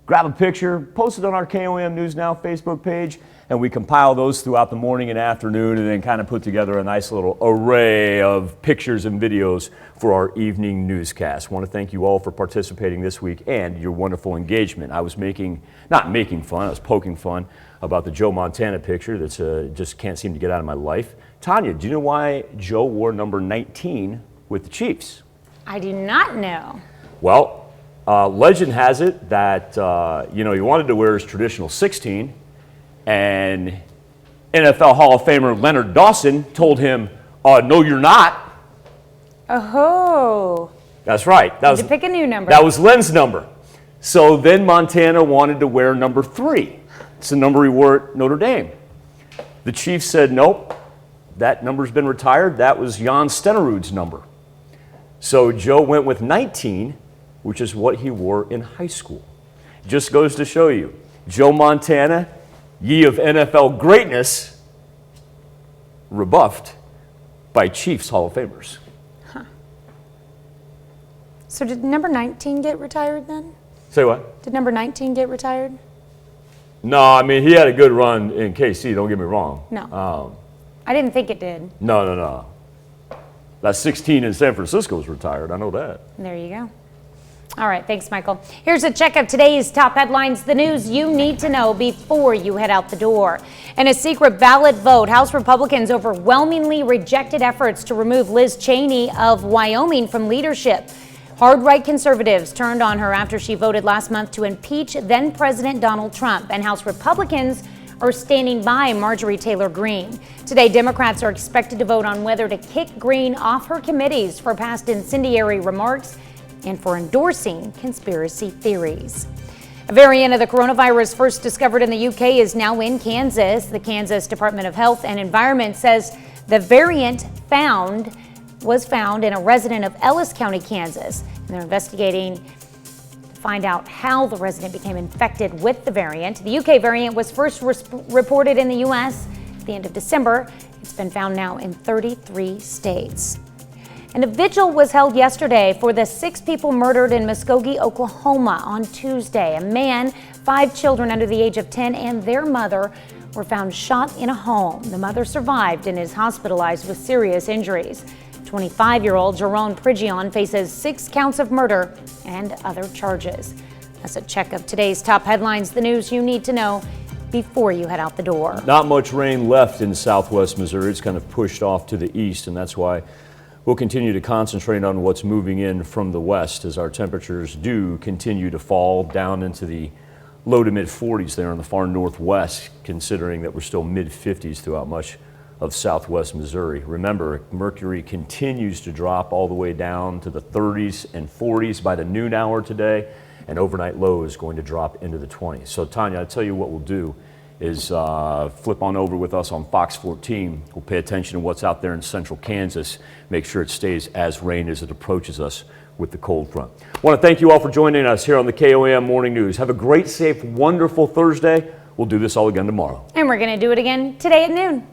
Speaker 3: Grab a picture, post it on our KOAM News Now Facebook page, and we compile those throughout the morning and afternoon and then kind of put together a nice little array of pictures and videos for our evening newscast. I want to thank you all for participating this week and your wonderful engagement. I was not making fun, I was poking fun about the Joe Montana picture that's just can't seem to get out of my life. Tanya, do you know why Joe wore number 19 with the Chiefs?
Speaker 2: I do not know.
Speaker 3: Well, legend has it that he wanted to wear his traditional 16, and NFL Hall of Famer Leonard Dawson told him, "No, you're not."
Speaker 2: Oh.
Speaker 3: That's right.
Speaker 2: That was pick a new number.
Speaker 3: That was Len's number. So then Montana wanted to wear number 3. It's the number he wore at Notre Dame. The Chiefs said, "Nope, that number's been retired. That was Jan Stenerud's number." So Joe went with 19, which is what he wore in high school. Just goes to show you, Joe Montana, ye of NFL greatness, rebuffed by Chiefs Hall of Famers.
Speaker 2: Huh. So did number 19 get retired then?
Speaker 3: Say what?
Speaker 2: Did number 19 get retired?
Speaker 3: No, I mean, he had a good run in KC, don't get me wrong.
Speaker 2: No. I didn't think it did.
Speaker 3: No. That 16 in San Francisco is retired, I know that.
Speaker 2: There you go. All right, thanks, Michael. Here's a check of today's top headlines, the news you need to know before you head out the door. In a secret ballot vote, House Republicans overwhelmingly rejected efforts to remove Liz Cheney of Wyoming from leadership. Hard-right conservatives turned on her after she voted last month to impeach then-President Donald Trump, and House Republicans are standing by Marjorie Taylor Greene. Today, Democrats are expected to vote on whether to kick Greene off her committees for past incendiary remarks and for endorsing conspiracy theories. A variant of the coronavirus first discovered in the UK is now in Kansas. The Kansas Department of Health and Environment says the variant was found in a resident of Ellis County, Kansas. And they're investigating to find out how the resident became infected with the variant. The UK variant was first reported in the US at the end of December. It's been found now in 33 states. And a vigil was held yesterday for the 6 people murdered in Muskogee, Oklahoma on Tuesday. A man, 5 children under the age of 10, and their mother were found shot in a home. The mother survived and is hospitalized with serious injuries. 25-year-old Jerome Prigion faces 6 counts of murder and other charges. That's a check of today's top headlines, the news you need to know before you head out the door.
Speaker 3: Not much rain left in southwest Missouri. It's kind of pushed off to the east, and that's why we'll continue to concentrate on what's moving in from the west as our temperatures do continue to fall down into the low to mid 40s there in the far northwest, considering that we're still mid 50s throughout much of southwest Missouri. Remember, mercury continues to drop all the way down to the 30s and 40s by the noon hour today, and overnight low is going to drop into the 20s. So Tanya, I'll tell you what we'll do is flip on over with us on Fox 14. We'll pay attention to what's out there in central Kansas, make sure it stays as rain as it approaches us with the cold front. I want to thank you all for joining us here on the KOAM Morning News. Have a great, safe, wonderful Thursday. We'll do this all again tomorrow.
Speaker 2: And we're going to do it again today at noon.